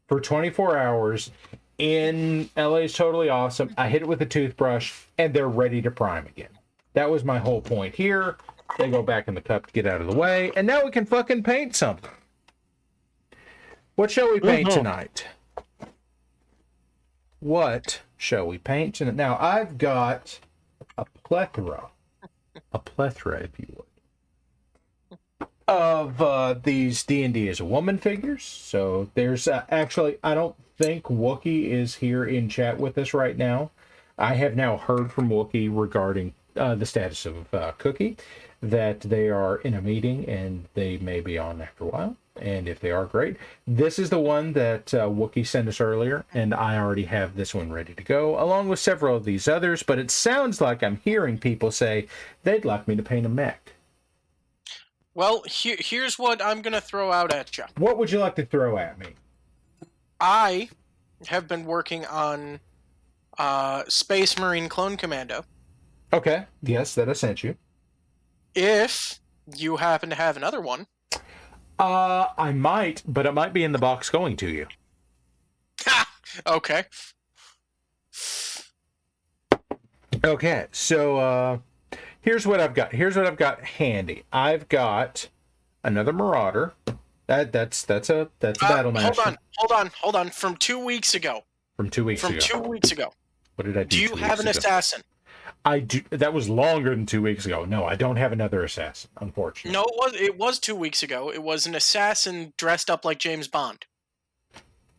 for 24 hours in LA's Totally Awesome. I hit it with a toothbrush and they're ready to prime again. That was my whole point here. They go back in the cup to get out of the way, and now we can fucking paint something. What shall we paint tonight? What shall we paint tonight? Now, I've got a plethora, if you would, of these D&D as a woman figures. So there's actually, I don't think Wookie is here in chat with us right now. I have now heard from Wookie regarding the status of Cookie, that they are in a meeting and they may be on after a while. And if they are, great. This is the one that Wookie sent us earlier, and I already have this one ready to go, along with several of these others. But it sounds like I'm hearing people say they'd like me to paint a mech. Well, here's what I'm going to throw out at you. What would you like to throw at me? I have been working on Space Marine Clone Commando. Okay. Yes, that I sent you. If you happen to have another one. I might, but it might be in the box going to you. Okay. Okay, so here's what I've got. Here's what I've got handy. I've got another Marauder. That's a battle master. Hold on. From 2 weeks ago. From 2 weeks ago. 2 weeks ago. What did I do? Do you have an assassin? I do. That was longer than 2 weeks ago. No, I don't have another assassin, unfortunately. No, it was 2 weeks ago. It was an assassin dressed up like James Bond.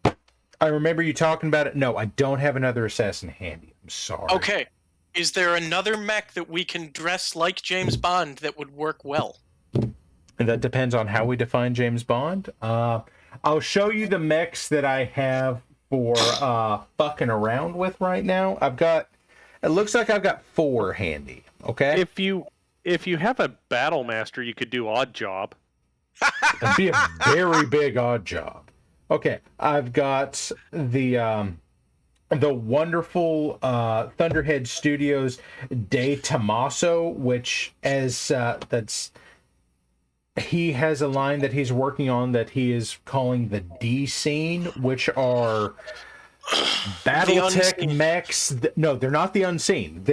I remember you talking about it. No, I don't have another assassin handy. I'm sorry. Okay. Is there another mech that we can dress like James Bond that would work well? And that depends on how we define James Bond. I'll show you the mechs that I have for fucking around with right now. It looks like I've got 4 handy. Okay. If you have a battle master, you could do odd job. It'd be a very big odd job. Okay, I've got the wonderful Thunderhead Studios De Tommaso, which he has a line that he's working on that he is calling the D scene, which are BattleTech mechs. No, they're not the unseen.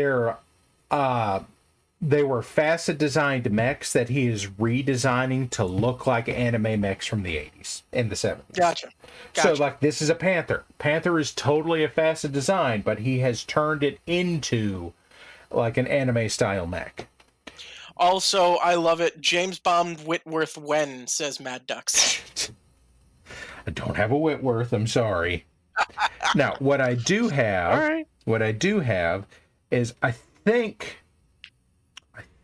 They were facet designed mechs that he is redesigning to look like anime mechs from the 80s and the 70s. Gotcha. So, like, this is a Panther. Panther is totally a facet design, but he has turned it into, like, an anime-style mech. Also, I love it. James Bond Whitworth Wen, says Mad Ducks. I don't have a Whitworth, I'm sorry. Now, what I do have is I think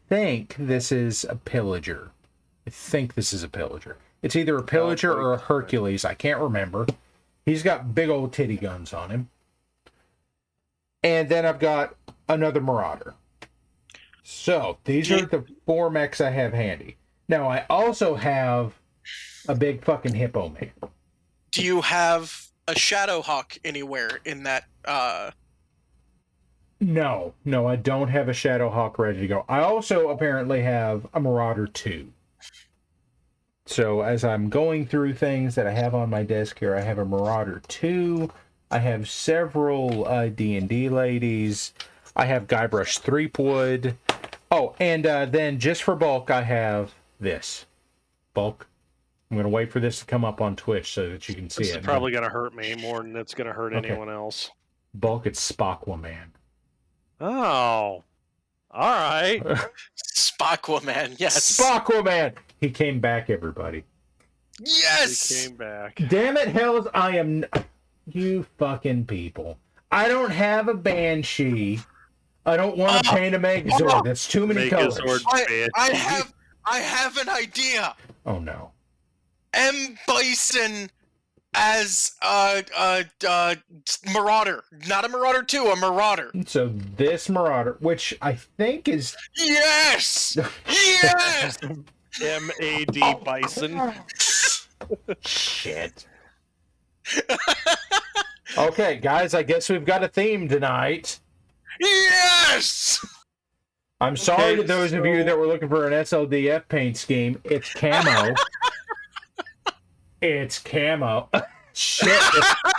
this is a Pillager. It's either a Pillager or a Hercules. I can't remember. He's got big old titty guns on him. And then I've got another Marauder. So, these are the 4 mechs I have handy. Now, I also have a big fucking hippo man. Do you have a Shadowhawk anywhere in that? No, I don't have a Shadowhawk ready to go. I also apparently have a Marauder 2. So as I'm going through things that I have on my desk here, I have a Marauder 2. I have several D&D ladies. I have Guybrush Threepwood. Oh, and then just for bulk, I have this. Bulk. I'm going to wait for this to come up on Twitch so that you can see it. This is probably going to hurt me more than it's going to hurt anyone else. Bulk, it's Spockwoman. Oh. All right. Spockwoman, yes. Spockwoman! He came back, everybody. Yes! He came back. Damn it, hells, I am... You fucking people. I don't have a Banshee. I don't want to paint a Megazord. That's too many colors. I have an idea. Oh, no. M. Bison as Marauder. Not a Marauder 2, a Marauder. So this Marauder, which I think is... Yes! Yes! MAD Bison. Shit. Okay, guys, I guess we've got a theme tonight. Yes! I'm sorry Okay, to those of you that were looking for an SLDF paint scheme. It's camo. It's camo. Shit.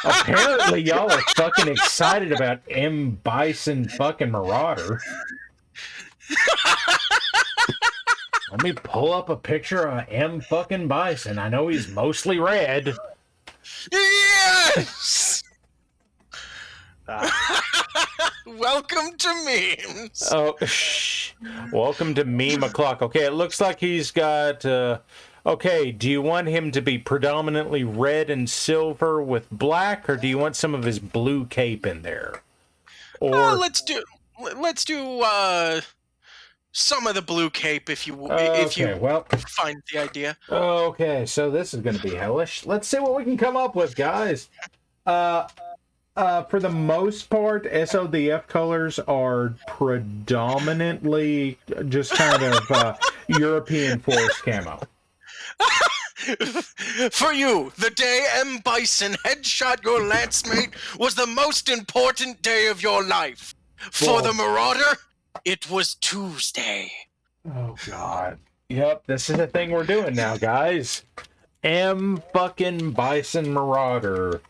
Apparently, y'all are fucking excited about M. Bison fucking Marauder. Let me pull up a picture of M. fucking Bison. I know he's mostly red. Yes! Welcome to memes. Oh, shh. Welcome to Meme O'Clock. Okay, it looks like he's got... okay, do you want him to be predominantly red and silver with black, or do you want some of his blue cape in there? Or let's do some of the blue cape if you well, find the idea. okay, so this is going to be hellish. Let's see what we can come up with, guys. For the most part, SLDF colors are predominantly just kind of European forest camo. For you, the day M. Bison headshot your lancemate was the most important day of your life. For the Marauder, it was Tuesday. Oh, God. Yep, this is the thing we're doing now, guys. M. fucking Bison Marauder.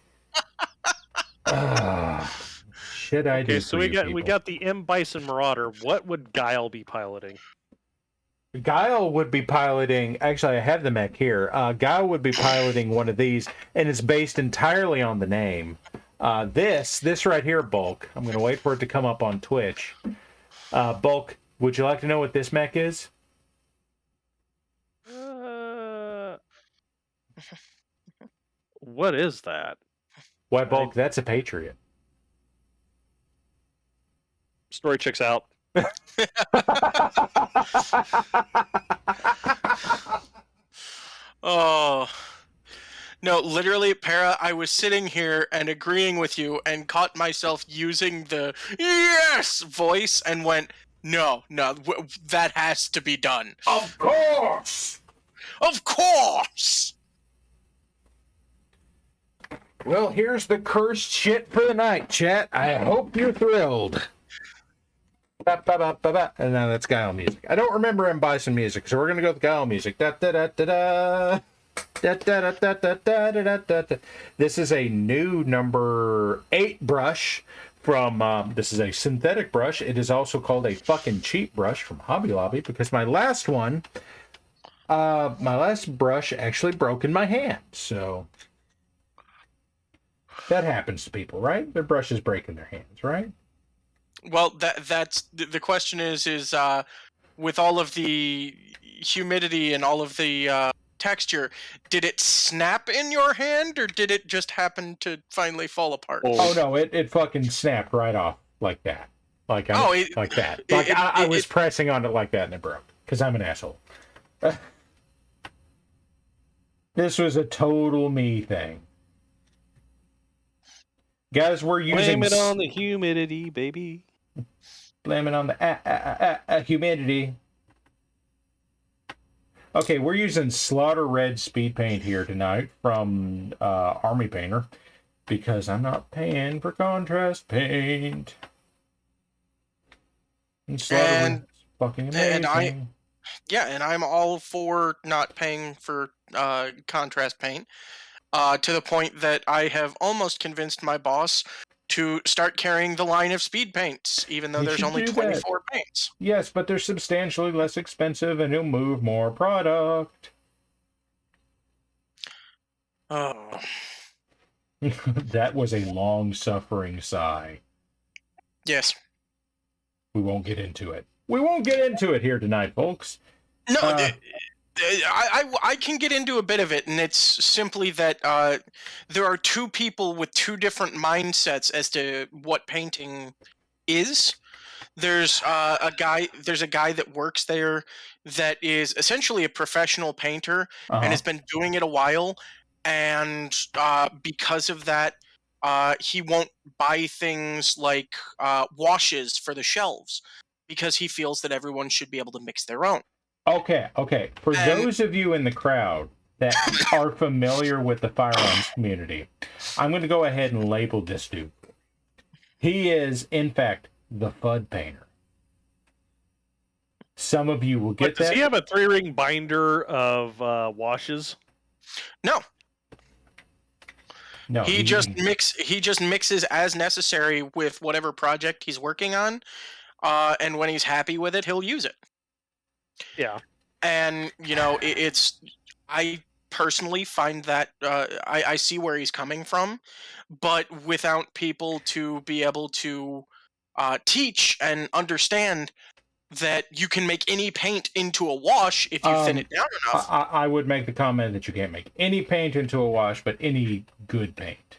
Shit, I do. Okay, so we got the M Bison Marauder. What would Guile be piloting? Guile would be piloting. Actually, I have the mech here. Guile would be piloting one of these, and it's based entirely on the name. This right here, Bulk. I'm going to wait for it to come up on Twitch. Bulk, would you like to know what this mech is? What is that? Why, Bulk? That's a Patriot. Story checks out. Oh. No, literally, Para, I was sitting here and agreeing with you and caught myself using the yes voice and went, no, that has to be done. Of course! Of course! Well, here's the cursed shit for the night, chat. I hope you're thrilled. Ba-ba-ba-ba-ba. And now that's Guile music. I don't remember M. Bison music, so we're going to go with Guile music. Da-da-da-da-da. Da-da-da-da-da-da-da-da-da. This is a new number 8 brush from, this is a synthetic brush. It is also called a fucking cheap brush from Hobby Lobby because my last brush actually broke in my hand. So that happens to people, right? Their brushes break in their hands, right? Well, that's the question is with all of the humidity and all of the texture, did it snap in your hand or did it just happen to finally fall apart? Oh no, it fucking snapped right off like that. Like that. Like I was pressing on it like that and it broke because I'm an asshole. This was a total me thing. Guys, we're using... Blame it on the humidity, baby. Blame it on the humidity. Okay, we're using Slaughter Red speed paint here tonight from Army Painter because I'm not paying for contrast paint. And Slaughter Red's fucking amazing. And I'm all for not paying for contrast paint. To the point that I have almost convinced my boss to start carrying the line of speed paints, even though there's only 24 paints. Yes, but they're substantially less expensive and it'll move more product. Oh. That was a long-suffering sigh. Yes. We won't get into it. We won't get into it here tonight, folks. No, I can get into a bit of it, and it's simply that there are two people with two different mindsets as to what painting is. There's a guy that works there that is essentially a professional painter and has been doing it a while, and because of that, he won't buy things like washes for the shelves because he feels that everyone should be able to mix their own. Okay. For And- those of you in the crowd that are familiar with the firearms community, I'm going to go ahead and label this dude. He is, in fact, the FUD painter. Some of you will get Does that. he have a 3-ring binder of washes? No, No, he just mixes as necessary with whatever project he's working on, and when he's happy with it, he'll use it. Yeah. And I personally find that I see where he's coming from, but without people to be able to teach and understand that you can make any paint into a wash if you thin it down enough. I would make the comment that you can't make any paint into a wash, but any good paint.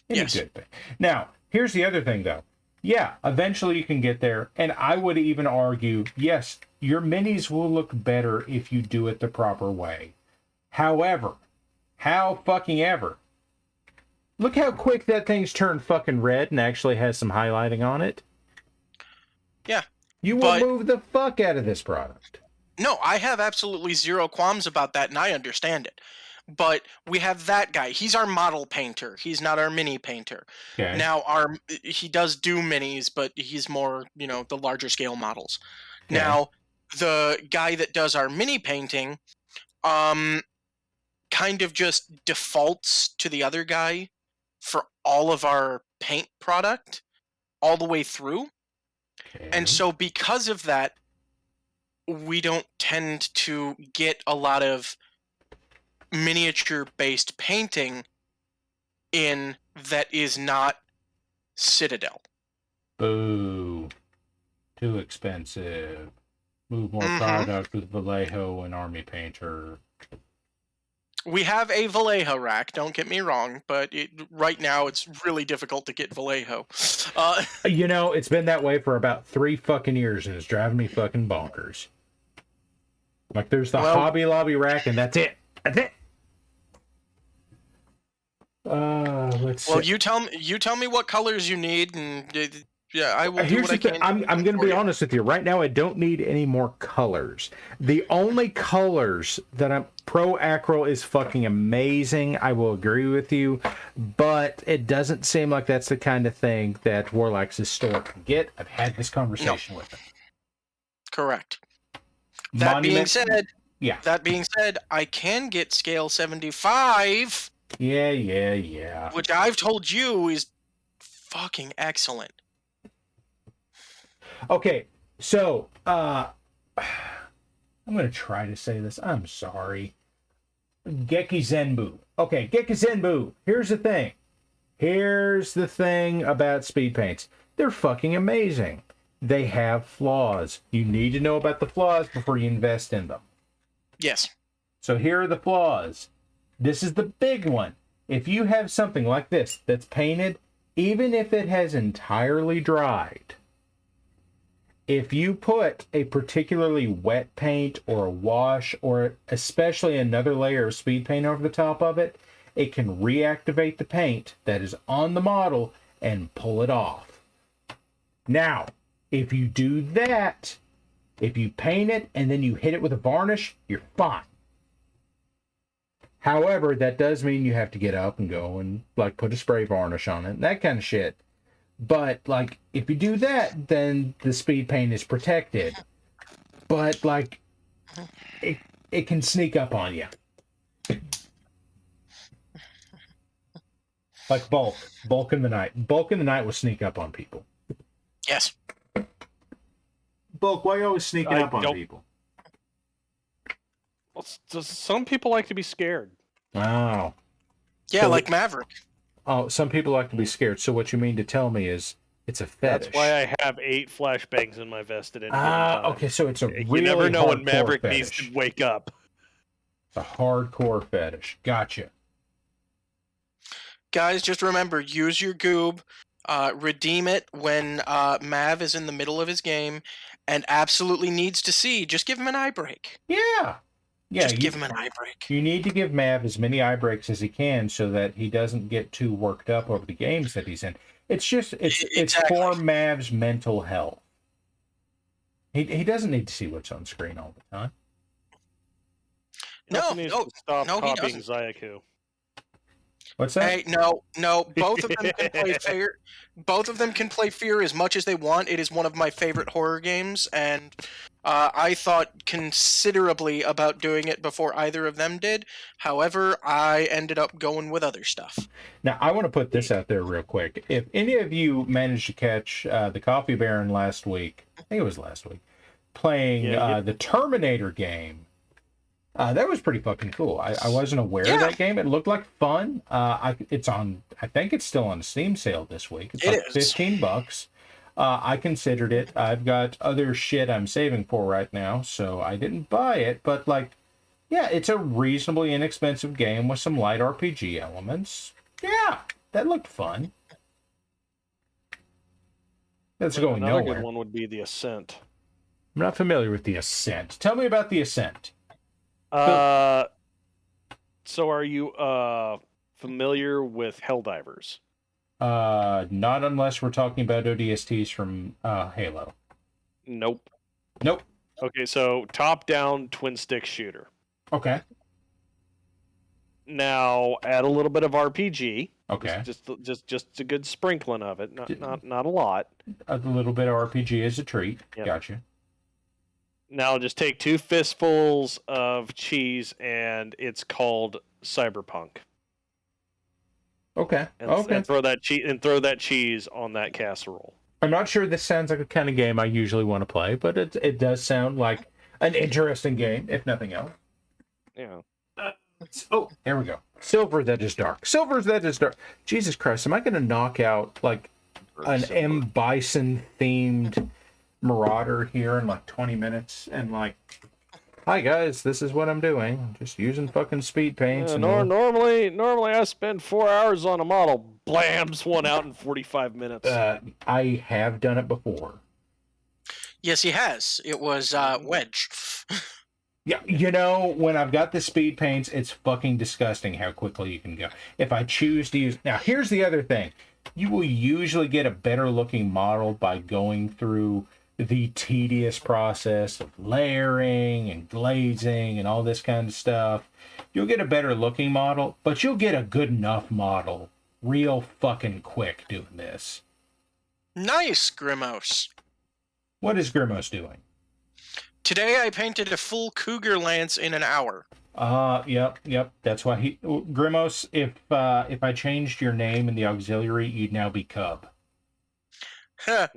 Yes. Good paint. Now, here's the other thing, though. Yeah, eventually you can get there, and I would even argue, yes, your minis will look better if you do it the proper way. However, look how quick that thing's turned fucking red and actually has some highlighting on it. Yeah. You will move the fuck out of this product. No, I have absolutely zero qualms about that, and I understand it. But we have that guy. He's our model painter. He's not our mini painter. Okay. Now, he does do minis, but he's more, the larger scale models. Okay. Now, the guy that does our mini painting, kind of just defaults to the other guy for all of our paint product, all the way through. Okay. And so because of that, we don't tend to get a lot of miniature-based painting in that is not Citadel. Boo. Too expensive. Move more product with Vallejo and Army Painter. We have a Vallejo rack, don't get me wrong, but right now it's really difficult to get Vallejo. It's been that way for about 3 fucking years, and it's driving me fucking bonkers. Like, there's the Hobby Lobby rack, and that's it. That's it. Let's see. Well, you tell me what colors you need, and I will do Here's what I the thing. can. I'm going to be honest with you. Right now, I don't need any more colors. The only colors that Pro Acryl is fucking amazing. I will agree with you, but it doesn't seem like that's the kind of thing that Warlax's store can get. I've had this conversation with them. Correct. That being said, I can get scale 75. Yeah. Which I've told you is fucking excellent. Okay, so I'm gonna try to say this. I'm sorry. Geki Zenbu. Okay, Geki Zenbu. Here's the thing about speed paints. They're fucking amazing. They have flaws. You need to know about the flaws before you invest in them. Yes. So here are the flaws. This is the big one. If you have something like this that's painted, even if it has entirely dried, if you put a particularly wet paint or a wash or especially another layer of speed paint over the top of it, it can reactivate the paint that is on the model and pull it off. Now, if you do that, if you paint it and then you hit it with a varnish, you're fine. However, that does mean you have to get up and go and put a spray varnish on it and that kind of shit. But if you do that, then the speed paint is protected. But it can sneak up on you. Like bulk in the night. Bulk in the night will sneak up on people. Yes. Bulk, why are you always sneaking up on people? Well, some people like to be scared. Oh. Yeah, like Maverick. Oh, some people like to be scared. So what you mean to tell me is it's a fetish. That's why I have 8 flashbangs in my vest at any given time. Okay, so it's a really You never know when Maverick fetish. needs to wake up. A hardcore fetish. Gotcha. Guys, just remember, use your goob, redeem it when Mav is in the middle of his game and absolutely needs to see. Just give him an eye break. Yeah. Yeah, Just give him an eye break. You need to give Mav as many eye breaks as he can so that he doesn't get too worked up over the games that he's in. It's Exactly. for Mav's mental health. He doesn't need to see what's on screen all the time. No, He needs no, to stop no, he copying doesn't. Zayaku. What's that? Hey, no. Both of them can play Fear. Both of them can play Fear as much as they want. It is one of my favorite horror games, and I thought considerably about doing it before either of them did. However, I ended up going with other stuff. Now, I want to put this out there real quick. If any of you managed to catch the Coffee Baron last week, I think it was last week, playing the Terminator game, that was pretty fucking cool. I wasn't aware of that game. It looked like fun. It's on. I think it's still on a Steam sale this week. It's like $15. I considered it. I've got other shit I'm saving for right now, so I didn't buy it. But like, yeah, it's a reasonably inexpensive game with some light RPG elements. Yeah, that looked fun. That's going Another nowhere. good one would be the Ascent. I'm not familiar with the Ascent. Tell me about the Ascent. So are you familiar with Helldivers? Not unless we're talking about ODSTs from Halo. Nope. Nope. Okay, so top-down twin-stick shooter. Okay. Now add a little bit of RPG. Okay. Just a good sprinkling of it, not a lot. A little bit of RPG is a treat. Yep. Gotcha. Now just take 2 fistfuls of cheese, and it's called Cyberpunk. Okay. And throw that cheese on that casserole. I'm not sure this sounds like a kind of game I usually want to play, but it does sound like an interesting game, if nothing else. Yeah. There we go. Silver That Is Dark. Silver That Is Dark. Jesus Christ, am I going to knock out like an M. Bison themed Marauder here in like 20 minutes? And like, hi guys, this is what I'm doing. I'm just using fucking speed paints. Normally I spend 4 hours on a model. Blams one out in 45 minutes. I have done it before. Yes, he has. It was Wedge. Yeah, when I've got the speed paints, it's fucking disgusting how quickly you can go. If I choose to use... Now, here's the other thing. You will usually get a better looking model by going through the tedious process of layering and glazing and all this kind of stuff. You'll get a better looking model, but you'll get a good enough model real fucking quick doing this. Nice, Grimos. What is Grimos doing? Today I painted a full cougar lance in an hour. Yep. That's why Grimos, if I changed your name in the auxiliary, you'd now be Cub. At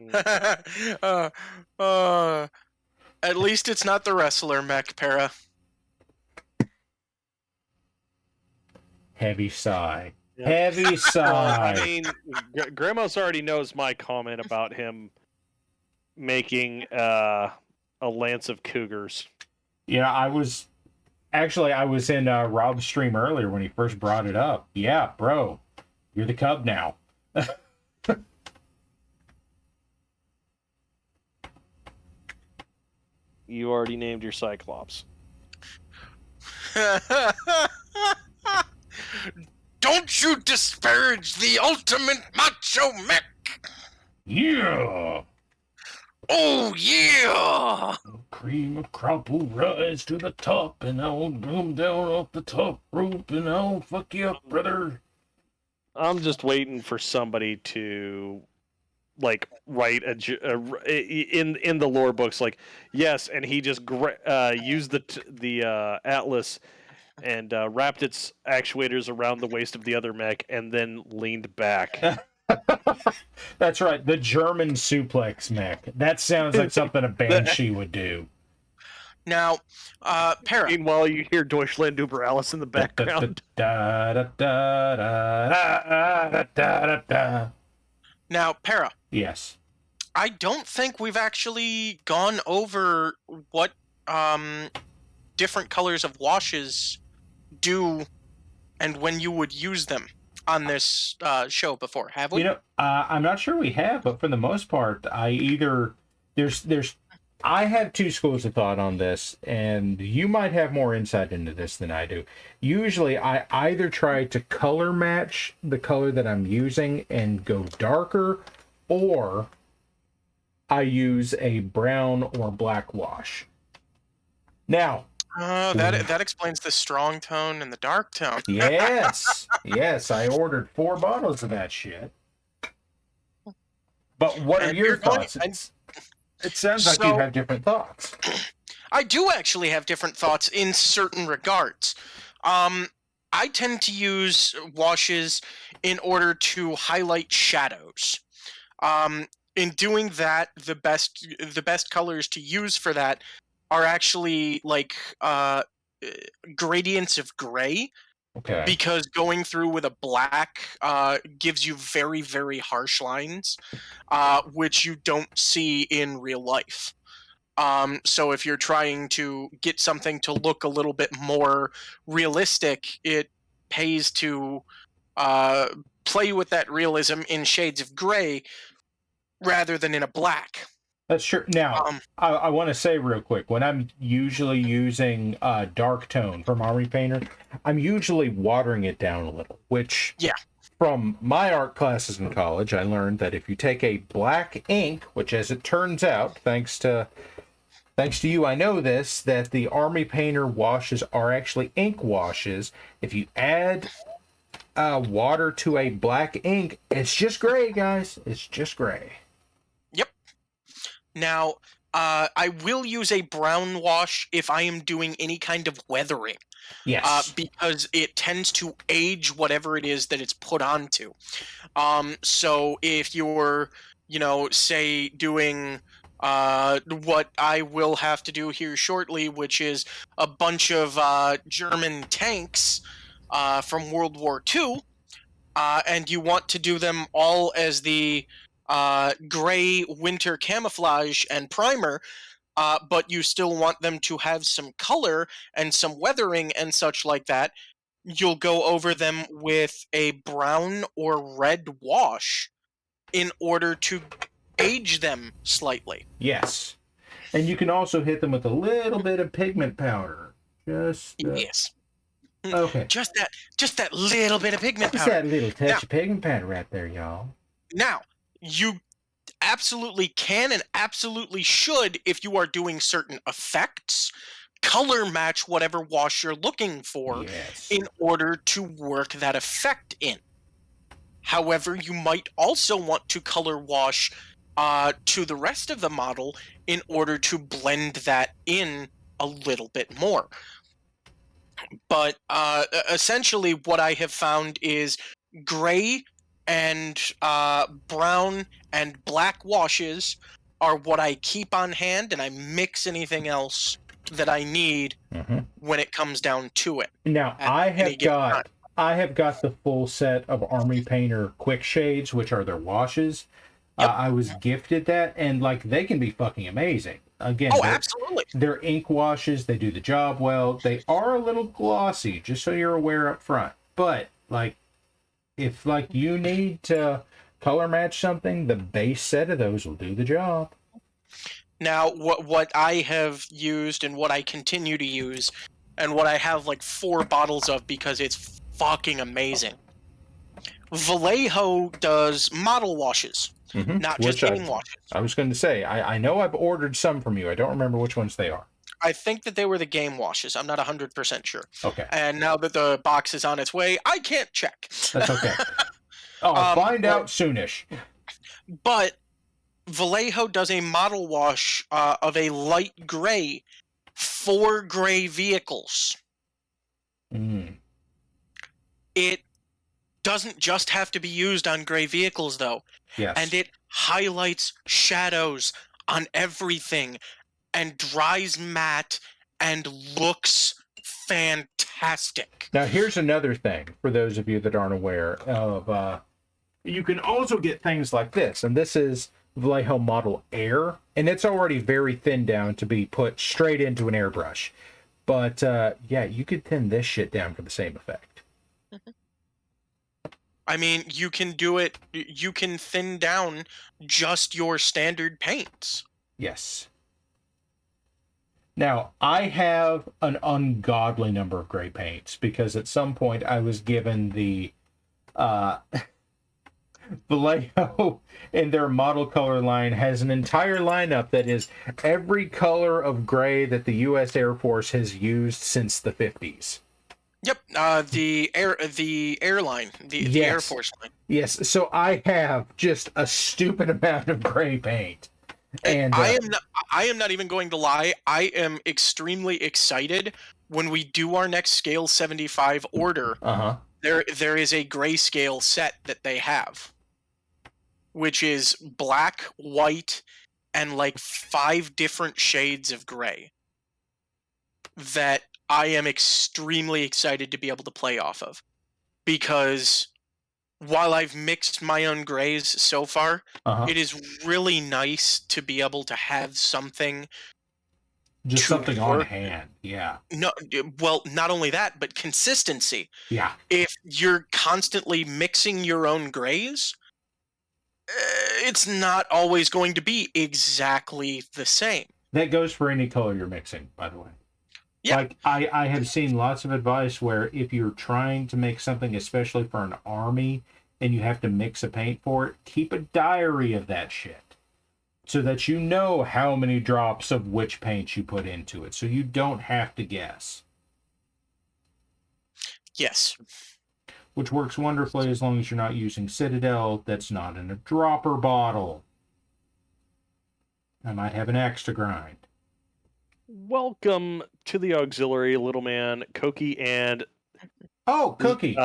least it's not the wrestler mech, Para. Heavy sigh. Yep. Heavy sigh. I mean, Grimos already knows my comment about him making a lance of cougars. Yeah, I was in Rob's stream earlier when he first brought it up. Yeah, bro, you're the Cub now. You already named your Cyclops. Don't you disparage the ultimate macho mech! Yeah. Oh, yeah! Cream of crop will rise to the top, and I'll boom down off the top rope, and I'll fuck you up, brother. I'm just waiting for somebody to, like, write in the lore books, like, yes, and he just used the Atlas and wrapped its actuators around the waist of the other mech, and then leaned back. That's right, the German suplex mech. That sounds like something a Banshee would do. Now, Para. Meanwhile, you hear Deutschland über Alice in the background. Now, Para. Yes. I don't think we've actually gone over what different colors of washes do and when you would use them on this show before, have we? I'm not sure we have, but for the most part, there's I have two schools of thought on this, and you might have more insight into this than I do. Usually, I either try to color match the color that I'm using and go darker, or I use a brown or black wash. Now, that explains the strong tone and the dark tone. yes, I ordered 4 bottles of that shit. But what are And your you're going- thoughts? It sounds like you have different thoughts. I do actually have different thoughts in certain regards. I tend to use washes in order to highlight shadows. In doing that, the best colors to use for that are actually like gradients of gray. Okay. Because going through with a black gives you very, very harsh lines, which you don't see in real life. So if you're trying to get something to look a little bit more realistic, it pays to play with that realism in shades of gray rather than in a black. That's true. Now, I want to say real quick, when I'm usually using dark tone from Army Painter, I'm usually watering it down a little, which, from my art classes in college, I learned that if you take a black ink, which as it turns out, thanks to you, I know this, that the Army Painter washes are actually ink washes. If you add water to a black ink, it's just gray, guys. It's just gray. Now, I will use a brown wash if I am doing any kind of weathering. Yes. Because it tends to age whatever it is that it's put onto. So if you're, say doing what I will have to do here shortly, which is a bunch of German tanks from World War II, and you want to do them all as the gray winter camouflage and primer, but you still want them to have some color and some weathering and such like that, you'll go over them with a brown or red wash in order to age them slightly. Yes. And you can also hit them with a little bit of pigment powder. Yes. Okay. Just that little bit of pigment Just powder. that little touch of pigment powder right there, y'all. Now, you absolutely can and absolutely should, if you are doing certain effects, color match whatever wash you're looking for in order to work that effect in. However, you might also want to color wash to the rest of the model in order to blend that in a little bit more. But essentially what I have found is gray and brown and black washes are what I keep on hand, and I mix anything else that I need when it comes down to it. Now, I have got the full set of Army Painter quick shades, which are their washes. I was gifted that, and they can be fucking amazing. Again, absolutely. They're ink washes. They do the job well. They are a little glossy, just so you're aware up front. But if you need to color match something, the base set of those will do the job. Now, what I have used and what I continue to use, and what I have 4 bottles of because it's fucking amazing. Vallejo does model washes, not just game washes. I was going to say, I know I've ordered some from you. I don't remember which ones they are. I think that they were the game washes. I'm not 100% sure. Okay. And now that the box is on its way, I can't check. That's okay. I'll find out soonish. But Vallejo does a model wash of a light gray for gray vehicles. It doesn't just have to be used on gray vehicles, though. Yes. And it highlights shadows on everything and dries matte and looks fantastic. Now, here's another thing for those of you that aren't aware of. You can also get things like this, and this is Vallejo Model Air, and it's already very thin down to be put straight into an airbrush. But, you could thin this shit down for the same effect. I mean, you can do it, you can thin down just your standard paints. Yes. Now, I have an ungodly number of gray paints because at some point I was given the Vallejo in their model color line has an entire lineup that is every color of gray that the U.S. Air Force has used since the 50s. Yep, the airline, the Yes. Air Force line. Yes, so I have just a stupid amount of gray paint. And I am not even going to lie. I am extremely excited when we do our next scale 75 order. uh-huh. There is a grayscale set that they have, which is black, white, and like 5 different shades of gray that I am extremely excited to be able to play off of. Because while I've mixed my own grays so far, Uh-huh. it is really nice to be able to have something. Just to something on work. hand. Yeah. No, well, not only that, but consistency. Yeah. If you're constantly mixing your own grays, it's not always going to be exactly the same. That goes for any color you're mixing, by the way. Yeah. Like, I have seen lots of advice where if you're trying to make something, especially for an army, and you have to mix a paint for it, keep a diary of that shit. So that you know how many drops of which paint you put into it. So you don't have to guess. Yes. Which works wonderfully as long as you're not using Citadel that's not in a dropper bottle. I might have an extra grind. Welcome to the auxiliary, little man, Cookie, and Oh, Cookie!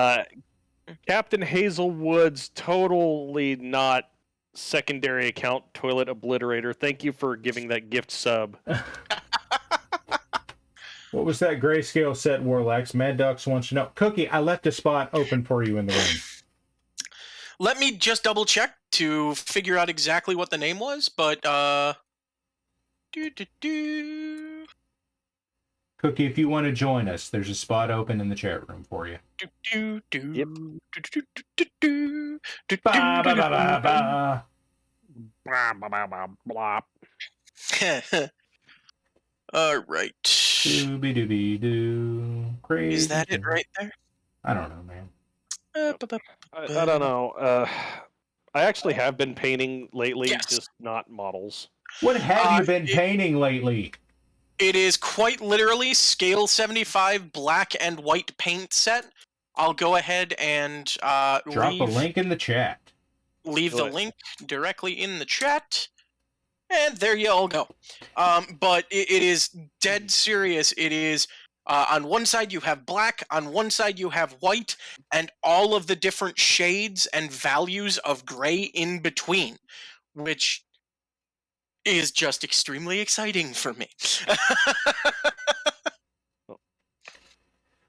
Captain Hazelwood's totally not secondary account toilet obliterator. Thank you for giving that gift sub. What was that grayscale set, Warlax? Mad Ducks wants to know. Cookie, I left a spot open for you in the ring. Let me just double check to figure out exactly what the name was, but Cookie, if you want to join us, there's a spot open in the chat room for you. Yep. Ba, ba, ba, ba, ba. Blah, blah, blah, blah, blah. All right. Dooby dooby doo. Crazy. Is that it right there? I don't know, man. I don't know. I actually have been painting lately, Yes. just not models. What have you been painting lately? It is quite literally scale 75 black and white paint set. I'll go ahead and Drop a link in the chat. leave Do the it. link directly in the chat. And there you all go. But it is dead serious. It is on one side you have black, on one side you have white, and all of the different shades and values of gray in between, which is just extremely exciting for me.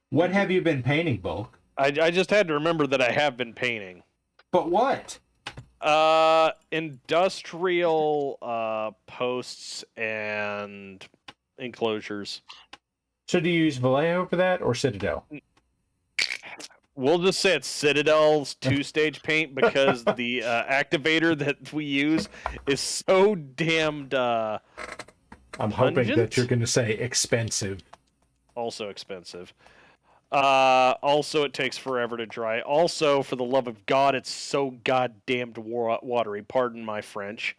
What have you been painting, Bulk? I just had to remember that I have been painting. But what? Industrial posts and enclosures. So do you use Vallejo for that or Citadel? We'll just say it's Citadel's 2-stage paint because the activator that we use is so damned I'm hoping that pungent? you're going to say expensive. also expensive. Also, it takes forever to dry. Also, for the love of God, it's so goddamned watery. Pardon my French.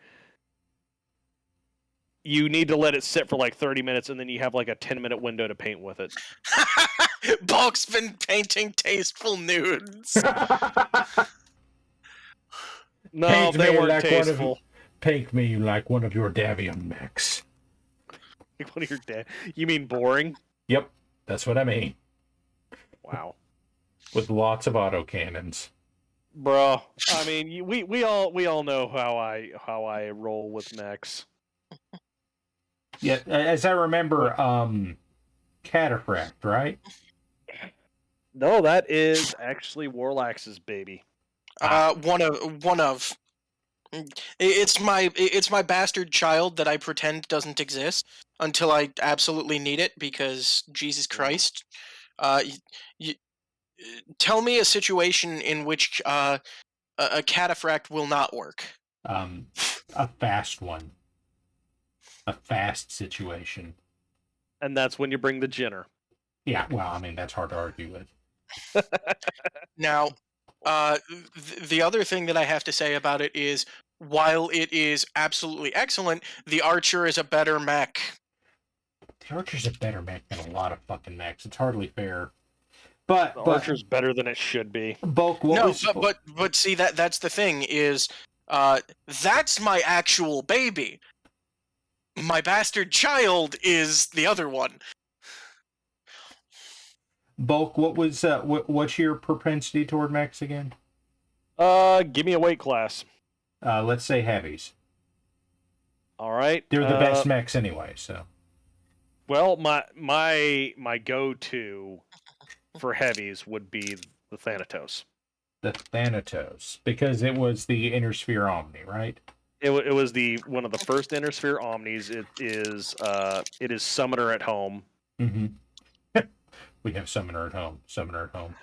You need to let it sit for like 30 minutes, and then you have like a 10-minute window to paint with it. Bulk's been painting tasteful nudes. No, Paint they me weren't like tasteful. Paint me like one of your Davium mechs. Like one of your dad. You mean boring? Yep, that's what I mean. Wow. With lots of autocannons. Bro, I mean, we all know how I roll with mechs. Yeah, as I remember, Cataphract, right? No, that is actually Warlax's baby. One of. It's my bastard child that I pretend doesn't exist until I absolutely need it because Jesus Christ. Tell me a situation in which a cataphract will not work. A fast one. A fast situation. And that's when you bring the Jinner. Yeah, well, I mean, that's hard to argue with. Now, the other thing that I have to say about it is, while it is absolutely excellent, the Archer is a better mech. The Archer's a better mech than a lot of fucking mechs. It's hardly fair. But The Archer's better than it should be. Bulk, what No, was... but see, that's the thing is, that's my actual baby. My bastard child is the other one. Bulk, what was what's your propensity toward mechs again? Give me a weight class. Let's say heavies. All right. They're the best mechs anyway, so. Well, my go-to for heavies would be the Thanatos. The Thanatos, because it was the Inner Sphere Omni, right? It was one of the first Inner Sphere Omnis. It is Summoner at home. Mm-hmm. We have Summoner at home. Summoner at home.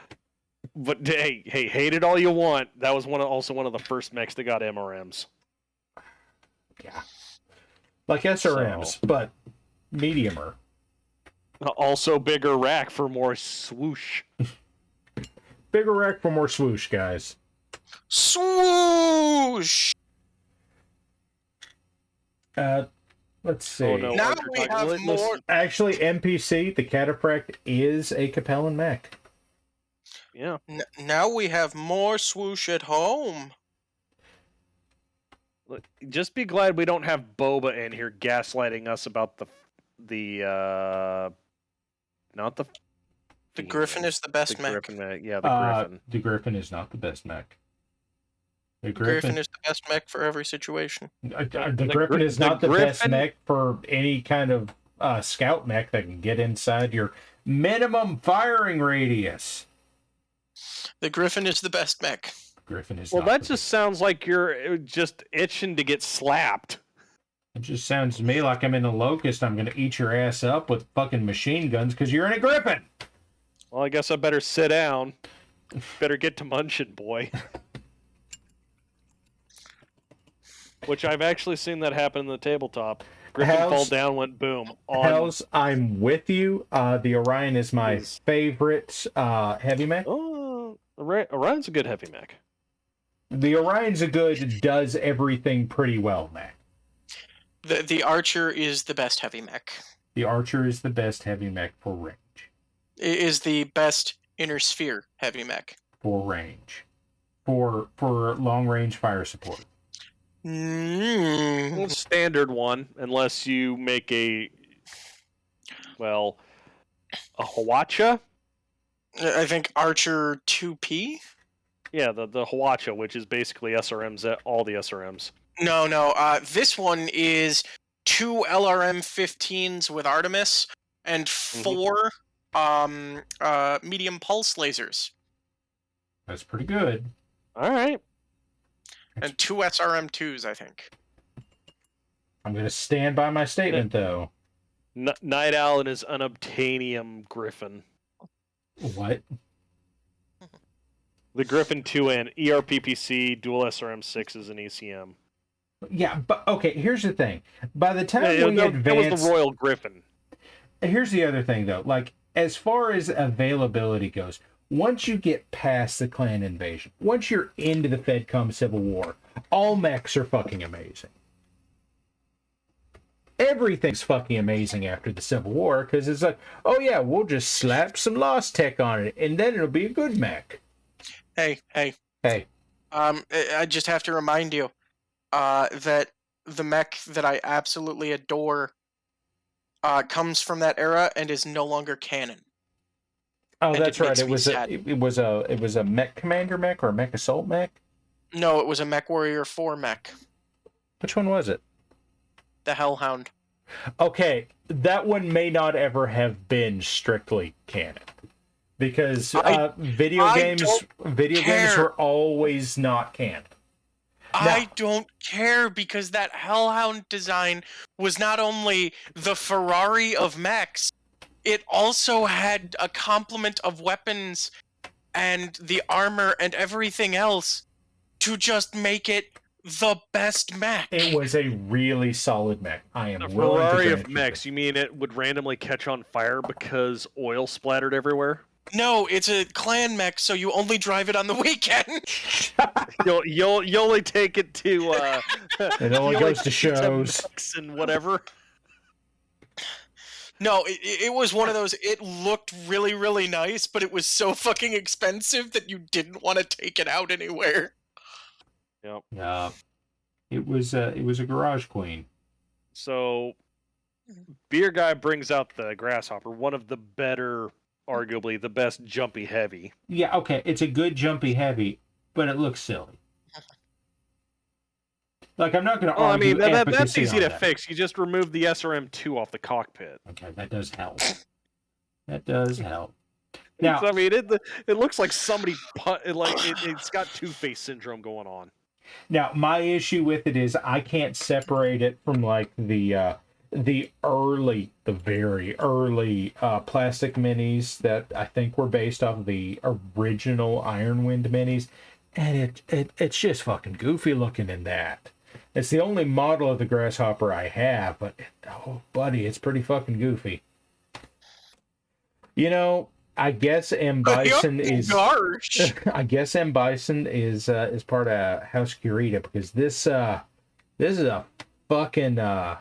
But hey, hate it all you want. That was also one of the first mechs that got MRMs. Yeah. Like SRMs, but mediumer. Also bigger rack for more swoosh. Bigger rack for more swoosh, guys. Swoosh! Let's see. Oh, no, Now Archer we talking- have listen- more. Actually, NPC, the Cataphract is a Capellan mech. Yeah. Now we have more swoosh at home. Look, just be glad we don't have Boba in here gaslighting us about the not the The Griffin is the best the mech. Griffin mech. Yeah, the Griffin. The Griffin is not the best mech. The Griffin is the best mech for every situation. The Griffin is not the best Griffin- mech for any kind of scout mech that can get inside your minimum firing radius. The Griffin is the best mech. Griffin is Well, not that the just sounds like you're just itching to get slapped. It just sounds to me like I'm in a Locust. I'm going to eat your ass up with fucking machine guns because you're in a Griffin. Well, I guess I better sit down. Better get to munching, boy. Which I've actually seen that happen in the tabletop. Griffin fall down, went boom. Hells, I'm with you. The Orion is my Yes. favorite heavy mech. Oh, Orion's a good heavy mech. The Orion's a good, does everything pretty well mech. The Archer is the best heavy mech. The Archer is the best heavy mech for range. It is the best inner sphere heavy mech. For range. For long range fire support. Mm. Standard one, unless you make a Hawacha. I think Archer 2P? Yeah, the Hawacha, which is basically SRMs, all the SRMs. No. This one is 2 LRM 15s with Artemis and 4 medium pulse lasers. That's pretty good. All right. And 2 SRM 2s, I think. I'm going to stand by my statement, though. Night Owl and his unobtainium Griffin. What? The Griffin 2N, ERPPC, dual SRM 6s, and ECM. Yeah, but okay, here's the thing. By the time Yeah, we that advance... was the Royal Griffin. Here's the other thing, though. Like, as far as availability goes, once you get past the clan invasion, once you're into the FedCom Civil War, all mechs are fucking amazing. Everything's fucking amazing after the Civil War, because it's like, oh yeah, we'll just slap some Lost Tech on it, and then it'll be a good mech. Hey. Hey. I just have to remind you that the mech that I absolutely adore comes from that era and is no longer canon. Oh, And that's it right. makes It me was sad. it was a mech commander mech or a mech assault mech. No, it was a Mech Warrior 4 mech. Which one was it? The Hellhound. Okay, that one may not ever have been strictly canon, because video games care. were always not canon. I don't care because that Hellhound design was not only the Ferrari of mechs, it also had a complement of weapons and the armor and everything else to just make it the best mech. It was a really solid mech. I am The willing to Ferrari grant of you mechs. You mean it would randomly catch on fire because oil splattered everywhere? No, it's a clan mech, so you only drive it on the weekend. You'll only take it to. It only you goes to take it shows. mechs and whatever. No, it was one of those. It looked really, really nice, but it was so fucking expensive that you didn't want to take it out anywhere. Yep. Yeah, it was a garage queen. So, Beer Guy brings out the Grasshopper, one of the better, arguably the best jumpy heavy. Yeah, okay, it's a good jumpy heavy, but it looks silly. Like, I'm not going to Well, I argue mean, that's efficacy easy on to that. fix. You just remove the SRM2 off the cockpit. Okay, that does help. That does help. Now, I mean, it looks like somebody it's got Two-Face syndrome going on. Now, my issue with it is I can't separate it from like the very early plastic minis that I think were based off of the original Ironwind minis, and it's just fucking goofy looking in that. It's the only model of the Grasshopper I have, but oh, buddy, it's pretty fucking goofy. You know, I guess M. Bison is. Gosh. I guess M. Bison is part of House Curita, because this is a fucking Of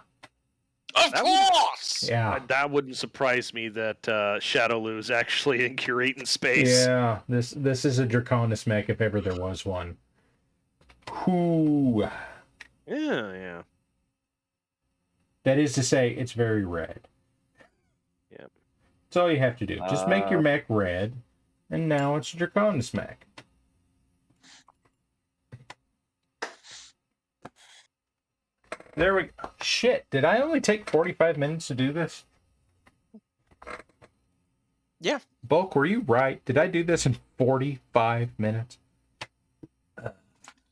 course. yeah. That wouldn't surprise me that Shadowloo is actually in Curating space. Yeah, this is a Draconis mech if ever there was one. Whoo. Yeah. That is to say, it's very red. Yep. That's all you have to do. Just make your mech red, and now it's a Draconis mech. There we go. Shit, did I only take 45 minutes to do this? Yeah. Bulk, were you right? Did I do this in 45 minutes?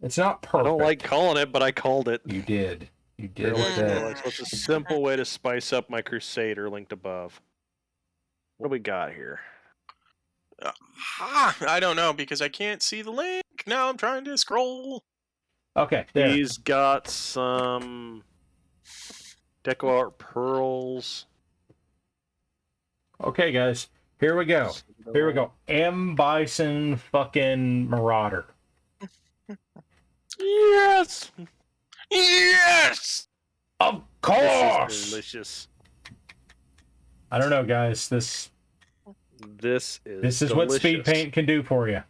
It's not perfect. I don't like calling it, but I called it. You did. You did So it's a simple way to spice up my Crusader linked above. What do we got here? I don't know, because I can't see the link. Now I'm trying to scroll. Okay, there. He's got some Deco Art Pearls. Okay, guys. Here we go. Here we go. M. Bison fucking Marauder. Yes! Yes! Of This course! is delicious. I don't know, guys. This is what speed delicious. paint can do for you.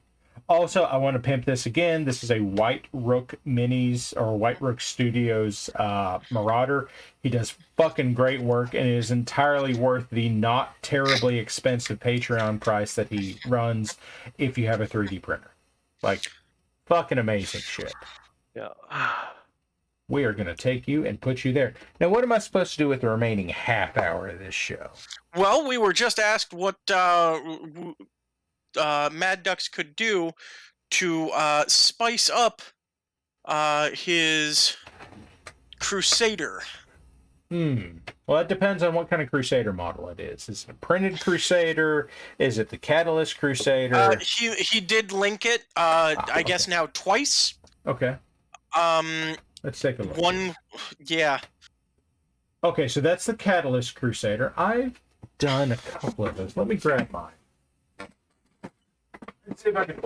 Also, I want to pimp this again. This is a White Rook Minis or White Rook Studios Marauder. He does fucking great work, and it is entirely worth the not terribly expensive Patreon price that he runs if you have a 3D printer. Like, fucking amazing shit. Yeah. We are going to take you and put you there. Now, what am I supposed to do with the remaining half hour of this show? Well, we were just asked what Mad Ducks could do to spice up his Crusader. Well, it depends on what kind of Crusader model it is. Is it a printed Crusader? Is it the Catalyst Crusader? He did link it, I guess now twice. Okay. Let's take a look. Yeah. Okay, so that's the Catalyst Crusader. I've done a couple of those. Let me grab mine. Let's see if I can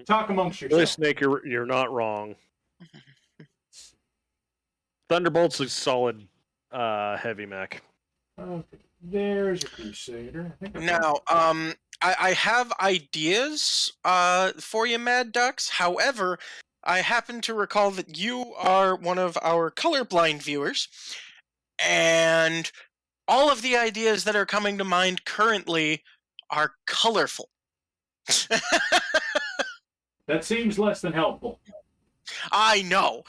talk amongst Really, yourselves. Snake, you're not wrong. Thunderbolt's a solid heavy mech. Okay, there's a Crusader. I think Now, I have ideas for you, Mad Ducks. However, I happen to recall that you are one of our colorblind viewers, and all of the ideas that are coming to mind currently are colorful. that seems less than helpful. I know.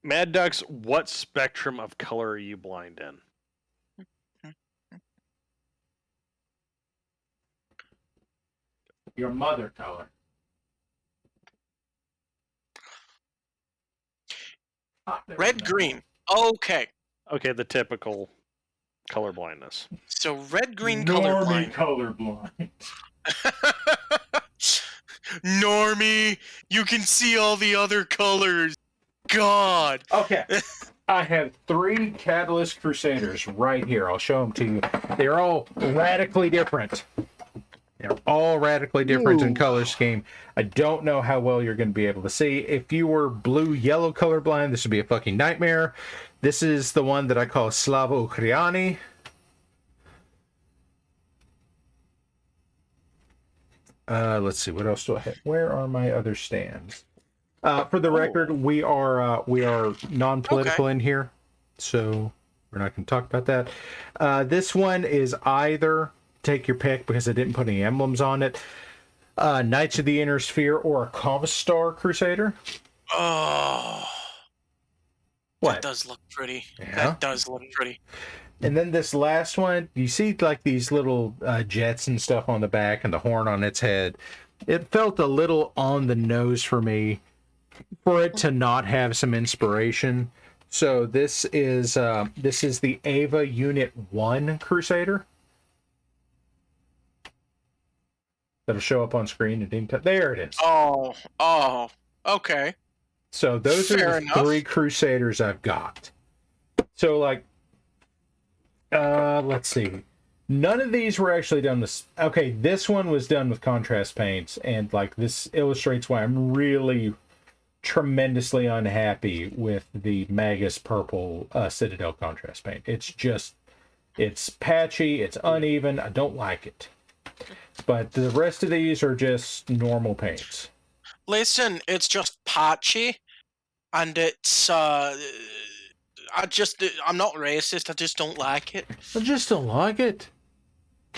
Mad Ducks, what spectrum of color are you blind in? Your mother color. Red, green. Okay. Okay, the typical color blindness. So red, green, Normie colorblind. colorblind. Normie, you can see all the other colors. God. Okay. I have 3 Catalyst Crusaders right here. I'll show them to you. They're all radically different. They're all radically different in color scheme. I don't know how well you're going to be able to see. If you were blue-yellow colorblind, this would be a fucking nightmare. This is the one that I call Slavo Kriani. Let's see, what else do I have? Where are my other stands? For the record, we are non-political in here, so we're not going to talk about that. This one is either, take your pick because I didn't put any emblems on it, Knights of the Inner Sphere or a Kovastar Crusader. Oh. What? That does look pretty. Yeah. That does look pretty. And then this last one, you see like these little jets and stuff on the back and the horn on its head. It felt a little on the nose for me for it to not have some inspiration. So this is the Ava Unit 1 Crusader. That'll show up on screen. There it is. Oh, okay. So those Fair are the enough. 3 Crusaders I've got. So like, let's see. None of these were actually done with... Okay, this one was done with contrast paints, and like this illustrates why I'm really tremendously unhappy with the Magus Purple Citadel contrast paint. It's patchy, it's uneven, I don't like it. But the rest of these are just normal paints. Listen, it's just patchy, and it's I'm not racist. I just don't like it. I just don't like it.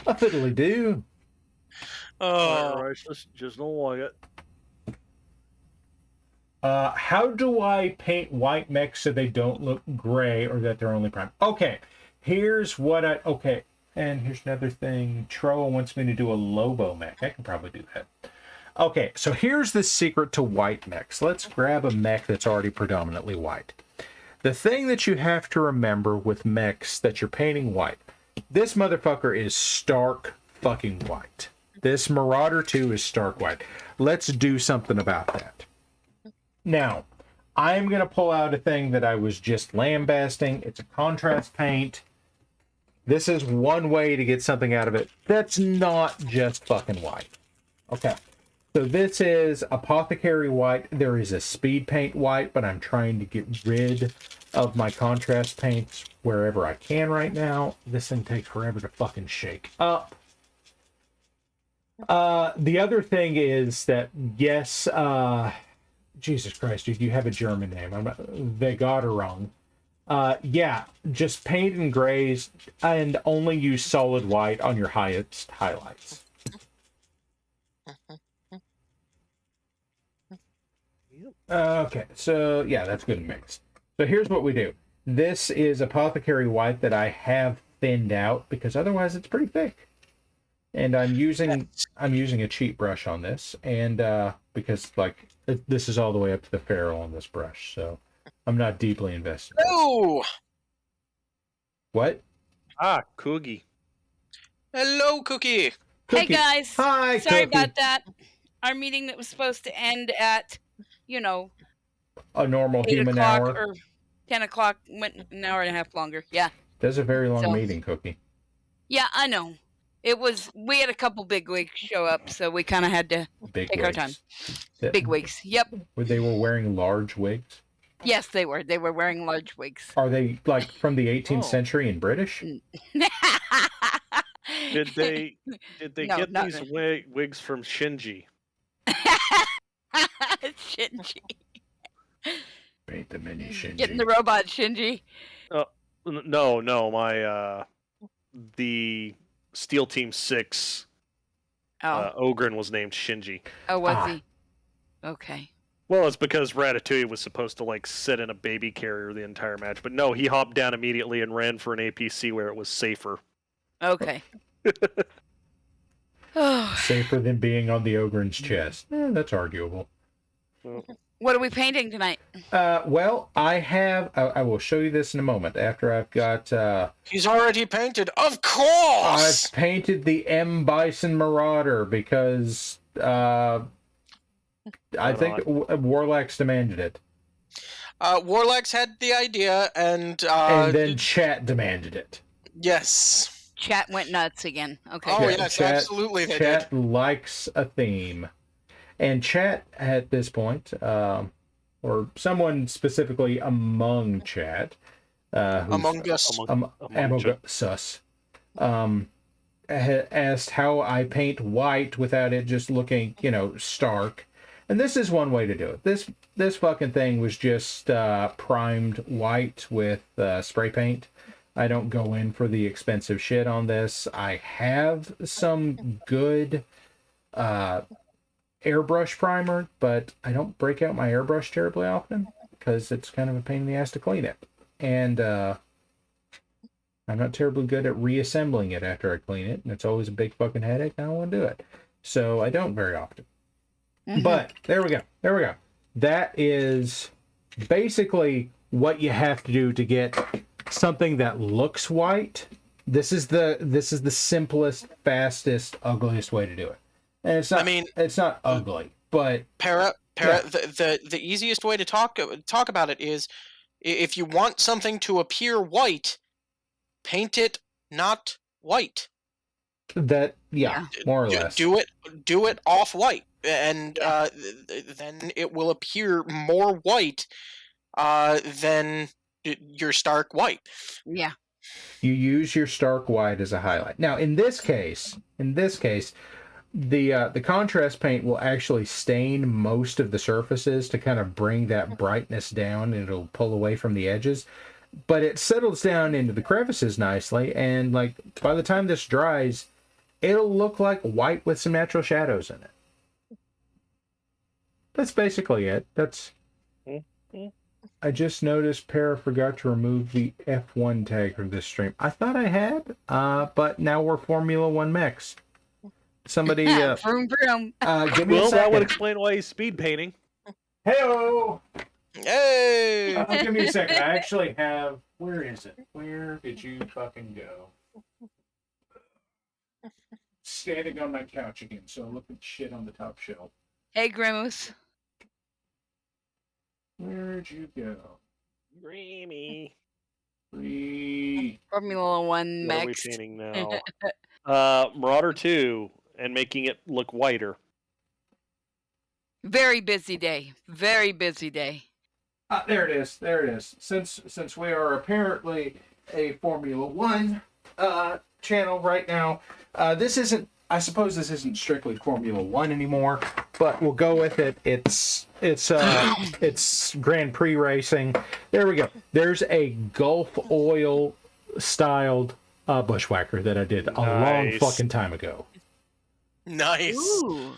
I fiddly do. Oh, Racist, just don't like it. How do I paint white mechs so they don't look gray or that they're only prime? Okay, here's what okay, and here's another thing. Troa wants me to do a Lobo mech. I can probably do that. Okay, so here's the secret to white mechs. Let's grab a mech that's already predominantly white. The thing that you have to remember with mechs that you're painting white, this motherfucker is stark fucking white. This Marauder 2 is stark white. Let's do something about that. Now, I'm going to pull out a thing that I was just lambasting. It's a contrast paint. This is one way to get something out of it that's not just fucking white. Okay. So this is Apothecary White. There is a speed paint white, but I'm trying to get rid of my contrast paints wherever I can right now. This thing takes forever to fucking shake up. The other thing is that, yes, Jesus Christ, dude, you have a German name. They got her wrong. Yeah, just paint in grays and only use solid white on your highest highlights. Okay, so yeah, that's good and mixed. So here's what we do. This is Apothecary White that I have thinned out because otherwise it's pretty thick. And I'm using a cheap brush on this, and because like this is all the way up to the ferrule on this brush, so I'm not deeply invested. oh, What? Cookie. hello, Cookie. Hey Cookie. guys, Hi, sorry Cookie. about that. Our meeting that was supposed to end at, A normal 8 human o'clock hour. or 10 o'clock went an hour and a half longer. Yeah. That's a very long So- meeting, Cookie. Yeah, I know. We had a couple big wigs show up, so we kind of had to Big take wigs. our time. Big wigs. Yep. They were wearing large wigs. Yes, they were. They were wearing large wigs. Are they like from the 18th Oh. century in British? Did they No, get not these wigs from Shinji? Shinji. Paint the mini Shinji. Getting the robot Shinji. No, my the Steel Team 6 Oh, Ogren was named Shinji. was ah. he? Okay. Well, it's because Ratatouille was supposed to like sit in a baby carrier the entire match, but no, he hopped down immediately and ran for an APC where it was safer. Okay. Oh, Safer than being on the Ogren's chest. That's arguable. what are we painting tonight? Well, I will show you this in a moment after I've got, He's already painted, of course. I've painted the M. Bison Marauder because, I think Warlax demanded it. Warlax had the idea, and then chat demanded it. Yes. Chat went nuts again. Okay. Oh, yes, absolutely they chat did. likes a theme. And chat at this point, or someone specifically among chat, Among Us. Among Us, asked how I paint white without it just looking, stark. And this is one way to do it. This fucking thing was just primed white with spray paint. I don't go in for the expensive shit on this. I have some good airbrush primer, but I don't break out my airbrush terribly often because it's kind of a pain in the ass to clean it. And I'm not terribly good at reassembling it after I clean it, and it's always a big fucking headache. I don't want to do it. So I don't very often. Mm-hmm. But there we go. That is basically what you have to do to get something that looks white. This is the simplest, fastest, ugliest way to do it. And it's not. I mean, it's not ugly, but yeah. The easiest way to talk about it is, if you want something to appear white, paint it not white. That more or less. Do it off white, and then it will appear more white than your stark white. Yeah. You use your stark white as a highlight. Now, in this case, the contrast paint will actually stain most of the surfaces to kind of bring that brightness down, and it'll pull away from the edges. But it settles down into the crevices nicely, and like by the time this dries, it'll look like white with some natural shadows in it. That's basically it. I just noticed Para forgot to remove the F1 tag from this stream. I thought I had, but now we're Formula One mechs. Somebody, vroom, vroom. Give me a second. That would explain why he's speed painting. Hey-o! Hey! Give me a second. I actually have... Where is it? Where did you fucking go? Standing on my couch again, so look at shit on the top shelf. Hey, Grimace. Where'd you go? Grammy. Formula One What mechs. are we painting now? Marauder 2, and making it look whiter. Very busy day. Very busy day. There it is. There it is. Since we are apparently a Formula One channel right now, this isn't. I suppose this isn't strictly Formula One anymore, but we'll go with it. It's Grand Prix racing. There we go. There's a Gulf Oil styled bushwhacker that I did a long fucking time ago. Nice. Ooh.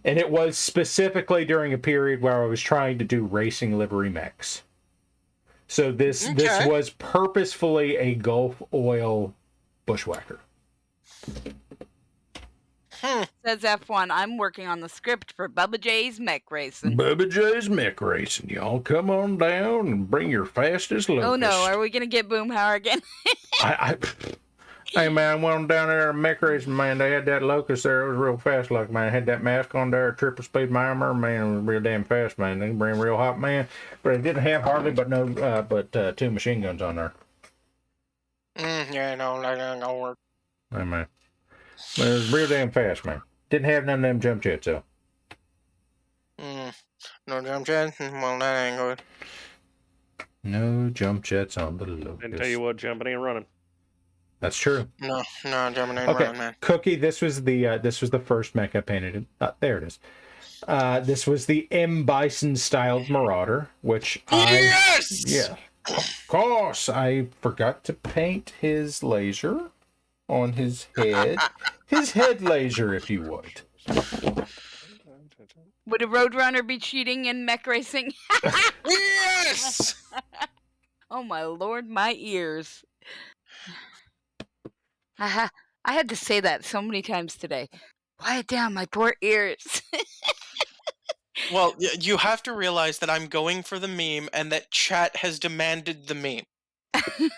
And it was specifically during a period where I was trying to do racing livery mechs. So this was purposefully a Gulf Oil bushwhacker. Says F1, I'm working on the script for Bubba J's Mech Racing. Bubba J's Mech Racing. Y'all come on down and bring your fastest locust. Oh no, are we going to get Boomhauer again? Hey man, I went down there and Mech Racing, man. They had that locust there. It was real fast, like man. Had that mask on there, triple speed armor, man. It was real damn fast, man. They bring real hot, man. But it didn't have hardly but two machine guns on there. Yeah, no, that ain't gonna work. Hey man. But it was real damn fast, man. Didn't have none of them jump jets, though. No jump jets? Well, that ain't good. No jump jets on the locust. And tell you what, jumping and running. That's true. No, jumping ain't running, man. Cookie, this was the first mech I painted. There it is. This was the M. Bison styled Marauder, which Yes! Of course, I forgot to paint his laser on his head. His head laser, if you would. Would a Roadrunner be cheating in mech racing? Yes! Oh my lord, my ears. I had to say that so many times today. Quiet down, my poor ears. Well, you have to realize that I'm going for the meme and that chat has demanded the meme.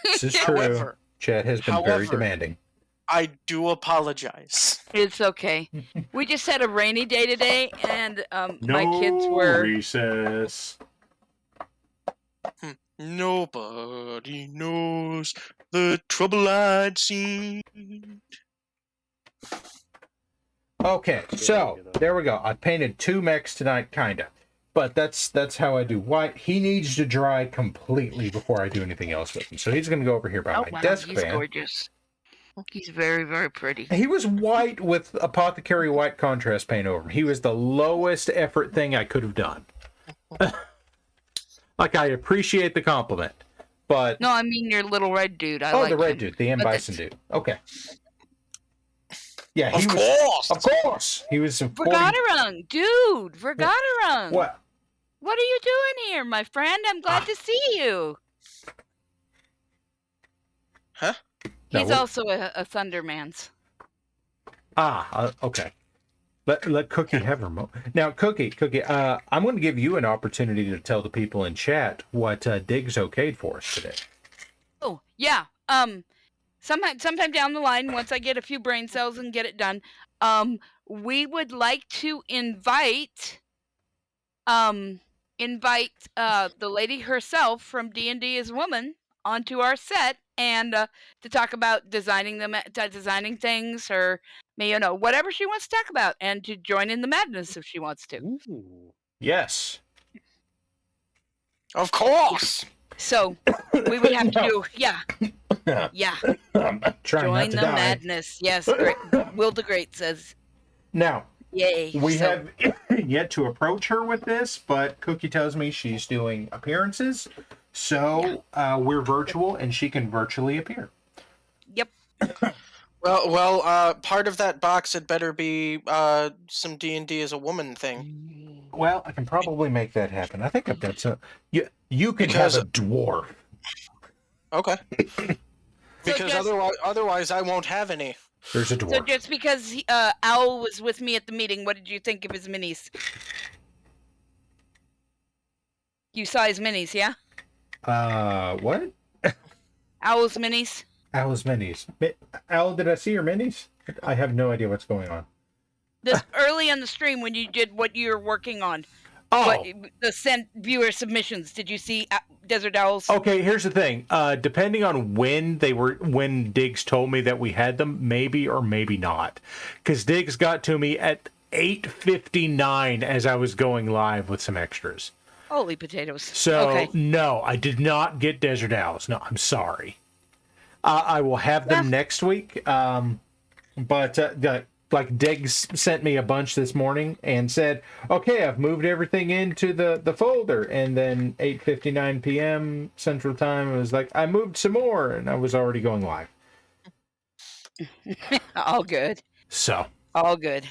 This is true. Chat has been very demanding. I do apologize. It's okay. We just had a rainy day today, and No my kids were. recess. Nobody knows the trouble I'd seen. Okay, so there we go. I painted 2 mechs tonight, kinda. But that's how I do. White, he needs to dry completely before I do anything else with him. So he's going to go over here by Oh my wow, desk he's fan. gorgeous. He's very, very pretty. He was white with Apothecary White contrast paint over him. He was the lowest effort thing I could have done. Like, I appreciate the compliment, but... No, I mean your little red dude. I oh, like the red him. dude, the M. But Bison dude. Okay. Yeah, he Of was... course! Of course! He was... Vergaderung, dude, Vergaderung. What? What are you doing here, my friend? I'm glad to see you. Huh? No, He's what- also a Thunderman's. Okay. Let Cookie have her now. Cookie. I'm going to give you an opportunity to tell the people in chat what Dig's okayed for us today. Oh, yeah. Sometime down the line, once I get a few brain cells and get it done, we would like to invite the lady herself from D&D as Woman onto our set and to talk about designing things, or whatever she wants to talk about, and to join in the madness if she wants to. Ooh. Yes. Of course! So we would have to No. do, yeah, I'm trying join not to the die. madness. Yes, great. Will the Great says, Now, yay. we So- have yet to approach her with this, but Cookie tells me she's doing appearances, so we're virtual and she can virtually appear. Yep. Well, part of that box had better be some D&D as a woman thing. Well, I can probably make that happen. I think I've got some. You can Because- have a dwarf. Okay. Because just- otherwise I won't have any. There's a So dwarf. just because Owl was with me at the meeting, what did you think of his minis? You saw his minis, yeah? What? Owl's minis? Owl's minis. Owl, did I see your minis? I have no idea what's going on. This early on the stream when you did what you're working on. Oh, The sent viewer submissions. Did you see Desert Owls? okay. Here's the thing. Depending on when Diggs told me that we had them, maybe or maybe not, because Diggs got to me at 8:59 as I was going live with some extras. Holy potatoes. So Okay. no, I did not get Desert Owls. No, I'm sorry. I will have them Yeah. next week. But like Diggs sent me a bunch this morning and said, "Okay, I've moved everything into the folder." And then 8:59 p.m. Central Time, it was like I moved some more, and I was already going live. All good. So All good.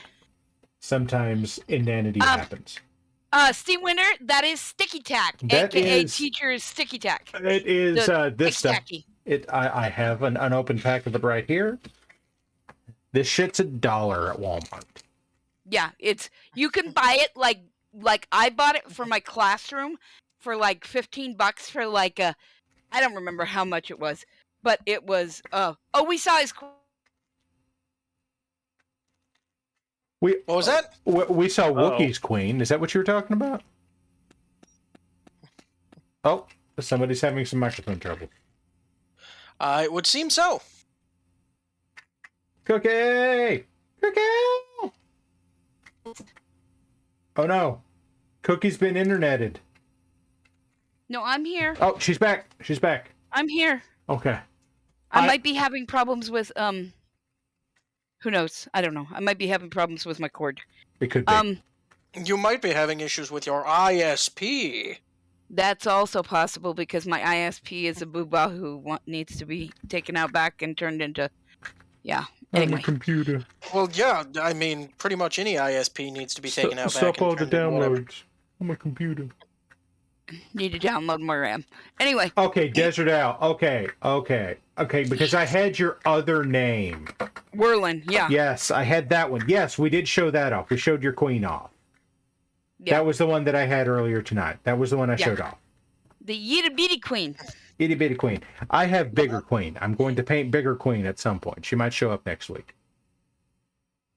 sometimes inanity happens. Steve Winter, that is Sticky Tack, That aka is- Teacher's Sticky Tack. It is this stuff. Tacky. I have an unopened pack of it right here. This shit's $1 at Walmart. Yeah, you can buy it like I bought it for my classroom for like $15 for like I don't remember how much it was, but it was we saw his What was that? We saw Wookiee's Queen. Is that what you were talking about? Oh, somebody's having some microphone trouble. It would seem so. Cookie! Cookie! Oh no. Cookie's been interneted. No, I'm here. Oh, she's back. She's back. I'm here. Okay. I I- might be having problems with who knows? I don't know. I might be having problems with my cord. It could be. You might be having issues with your ISP. That's also possible because my ISP is a booba who needs to be taken out back and turned into I'm anyway. a computer. Well, yeah, I mean, pretty much any ISP needs to be taken out back. Stop and all the turned into whatever. downloads. I'm a computer. Need to download more RAM. Anyway, Okay, Desert Owl. Okay, because I had your other name. Whirlin, yeah. Yes, I had that one. Yes, we did show that off. We showed your queen off. Yeah. That was the one that I had earlier tonight. That was the one I Yeah. showed off. The Yita Bitty Queen. Itty bitty queen. I have bigger queen. I'm going to paint bigger queen at some point. She might show up next week.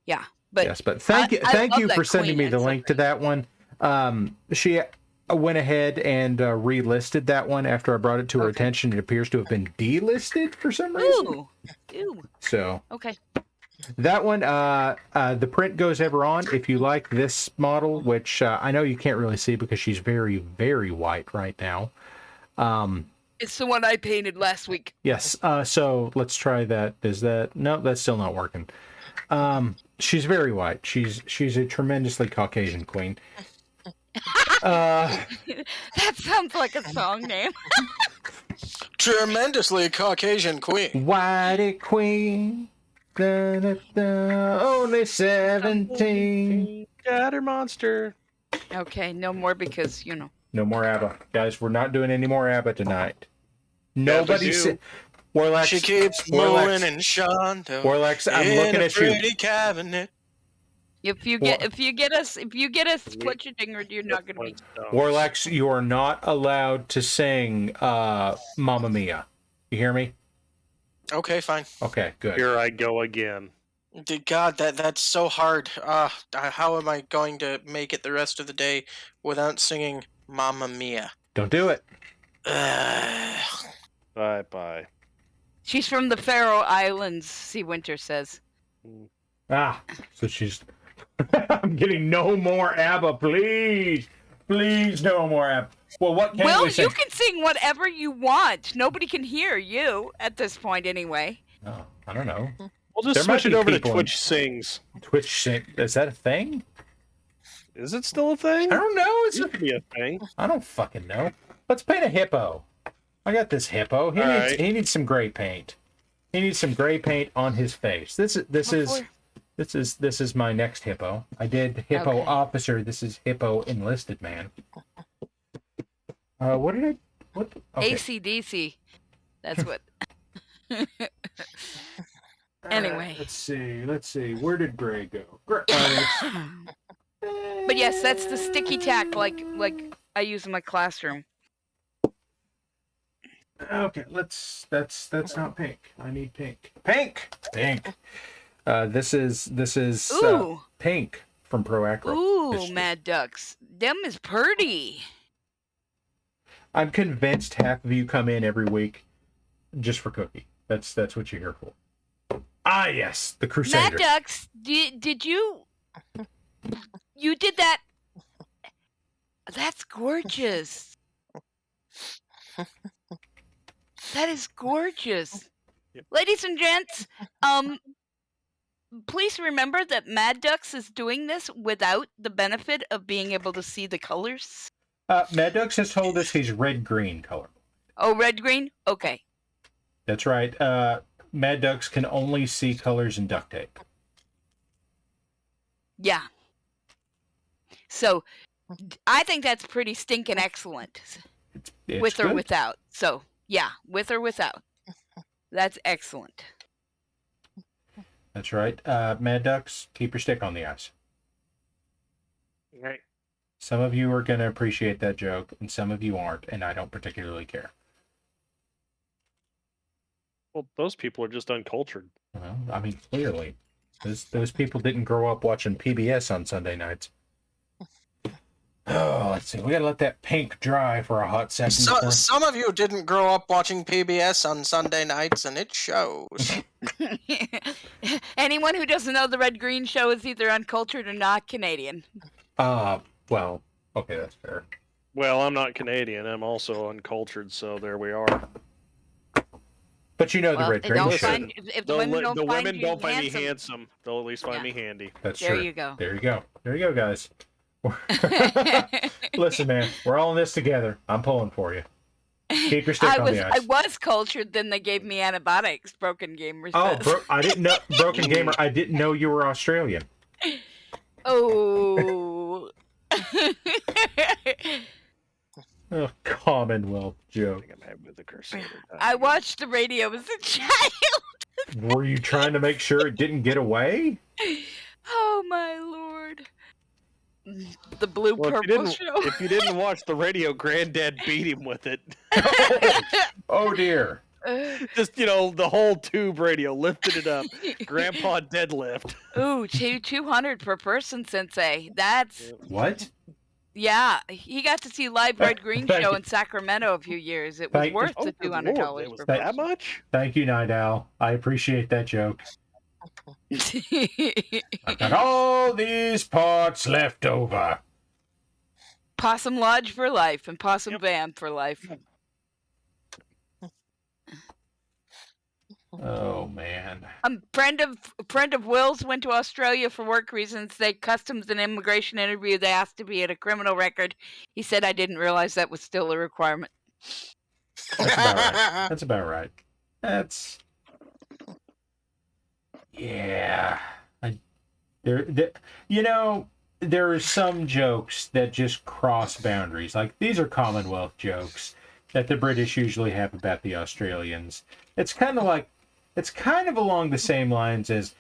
Yeah, but Yes, but thank I thank love you that for sending me queen. the That's so link to that one. She went ahead and relisted that one after I brought it to her Okay. attention. It appears to have been delisted for some reason. Ooh. So Okay. that one, the print goes ever on. If you like this model, which I know you can't really see because she's very, very white right now. It's the one I painted last week. Yes. So let's try that. Is that no? That's still not working. She's very white. She's a tremendously Caucasian queen. That sounds like a song name. Tremendously Caucasian queen. Whitey queen. Da, da, da, only 17. Got her monster. Okay, no more because, you know. No more ABBA. Guys, we're not doing any more ABBA tonight. Nobody do. said. Warlax. She keeps Warlax, moving and Shonda Warlax, I'm in looking a at you. pretty cabinet. If you get us split your dinger, you're not gonna be. Warlax, you are not allowed to sing Mamma Mia. You hear me? Okay, fine. Okay, good. Here I go again. God, that's so hard. How am I going to make it the rest of the day without singing Mamma Mia? Don't do it. Bye. She's from the Faroe Islands, C. Winter says. So she's. I'm getting no more ABBA, please. Please, no more ABBA. Well, what can Well, we sing? you can sing whatever you want. Nobody can hear you at this point, anyway. Oh, I don't know. We'll just There might switch it be over to people in- Twitch Sings. Twitch sing. Is that a thing? Is it still a thing? I don't know. It used to be a thing. I don't fucking know. Let's paint a hippo. I got this hippo. He needs some gray paint. He needs some gray paint on his face. This is my next hippo. I did hippo Okay. officer. This is hippo enlisted man. What did I? What? Okay. AC/DC. That's what. Anyway. Let's see. Where did gray go? But yes, that's the sticky tack like I use in my classroom. Okay, that's not pink. I need pink. Pink. This is Ooh. pink from Pro Acro. Ooh, History. Mad Ducks. Them is pretty. I'm convinced half of you come in every week just for Cookie. That's what you're here for. Ah, yes, the Crusader. Mad Ducks, did you did that? That's gorgeous. That is gorgeous. Yep. Ladies and gents, please remember that Mad Ducks is doing this without the benefit of being able to see the colors. Mad Ducks has told us he's red-green color. Oh, red-green? Okay. That's right. Mad Ducks can only see colors in duct tape. Yeah. So, I think that's pretty stinking excellent. It's With or good. without. So, yeah, with or without. That's excellent. That's right. Mad Ducks, keep your stick on the ice. Right. Some of you are going to appreciate that joke, and some of you aren't, and I don't particularly care. Well, those people are just uncultured. Well, I mean, clearly. Those people didn't grow up watching PBS on Sunday nights. Oh, let's see. We got to let that pink dry for a hot second. Some of you didn't grow up watching PBS on Sunday nights, and it shows. Anyone who doesn't know the Red Green Show is either uncultured or not Canadian. Well, okay, that's fair. Well, I'm not Canadian. I'm also uncultured, so there we are. But you know Well, the Red they Green don't Show. find, if the women don't find you me handsome, handsome. They'll at least find Yeah. me handy. That's there true. you go. There you go. There you go, guys. Listen, man, we're all in this together. I'm pulling for you. Keep your stick on the I ice. was cultured, then they gave me antibiotics. Broken Gamer Oh, says. I didn't know, Broken Gamer. I didn't know you were Australian. Oh. Oh, Commonwealth joke. I think I'm heading with the Crusader. I watched the radio as a child. Were you trying to make sure it didn't get away? Oh my lord. The blue Well, purple show. if you didn't watch the radio, Granddad beat him with it. Oh dear. Just, the whole tube radio, lifted it up. Grandpa deadlift. Ooh, 200 per person, Sensei. That's What? yeah. He got to see live Red Green Thank show you. in Sacramento a few years. It was Thank- worth the good $200 Lord, it was per that person. much? Thank you, Night Owl. I appreciate that joke. I've got all these parts left over. Possum Lodge for life and Possum Band for life. Oh man. Friend of Will's went to Australia for work reasons. They customs and immigration interview. They asked to be at a criminal record. He said, "I didn't realize that was still a requirement." That's about right. That's about right. That's yeah. There are some jokes that just cross boundaries. Like these are Commonwealth jokes that the British usually have about the Australians. It's kind of along the same lines as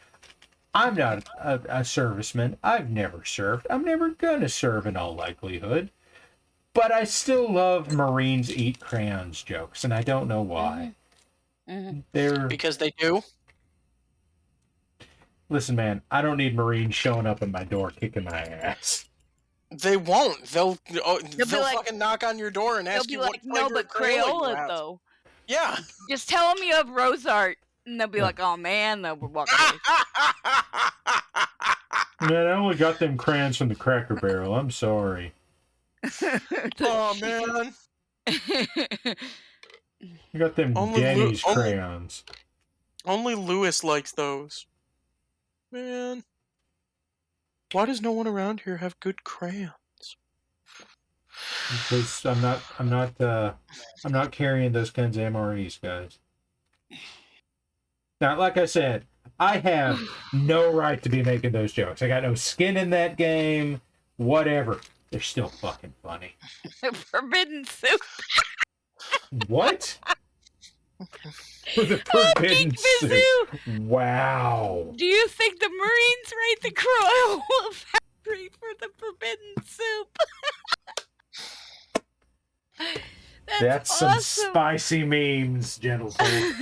I'm not a serviceman. I've never served. I'm never gonna serve in all likelihood. But I still love Marines eat crayons jokes, and I don't know why. They're Because they do. Listen, man, I don't need Marines showing up at my door kicking my ass. They won't. They'll like- fucking knock on your door and They'll ask be you like, what "No, flavor but Crayola you Crayola have." though. Yeah. Just tell them you have rose art." And they'll be like, "Oh man," they'll walk away. Man, I only got them crayons from the Cracker Barrel. I'm sorry. Oh man. I got them Only Denny's only- crayons. Only Lewis likes those. Man. Why does no one around here have good crayons? Because I'm not carrying those kinds of MREs, guys. Now, like I said, I have no right to be making those jokes. I got no skin in that game. Whatever. They're still fucking funny. Forbidden soup. What? For the forbidden Geek soup. Mizzou! Wow. Do you think the Marines rate the Crayola factory for the forbidden soup? That's some awesome. spicy memes, gentlemen.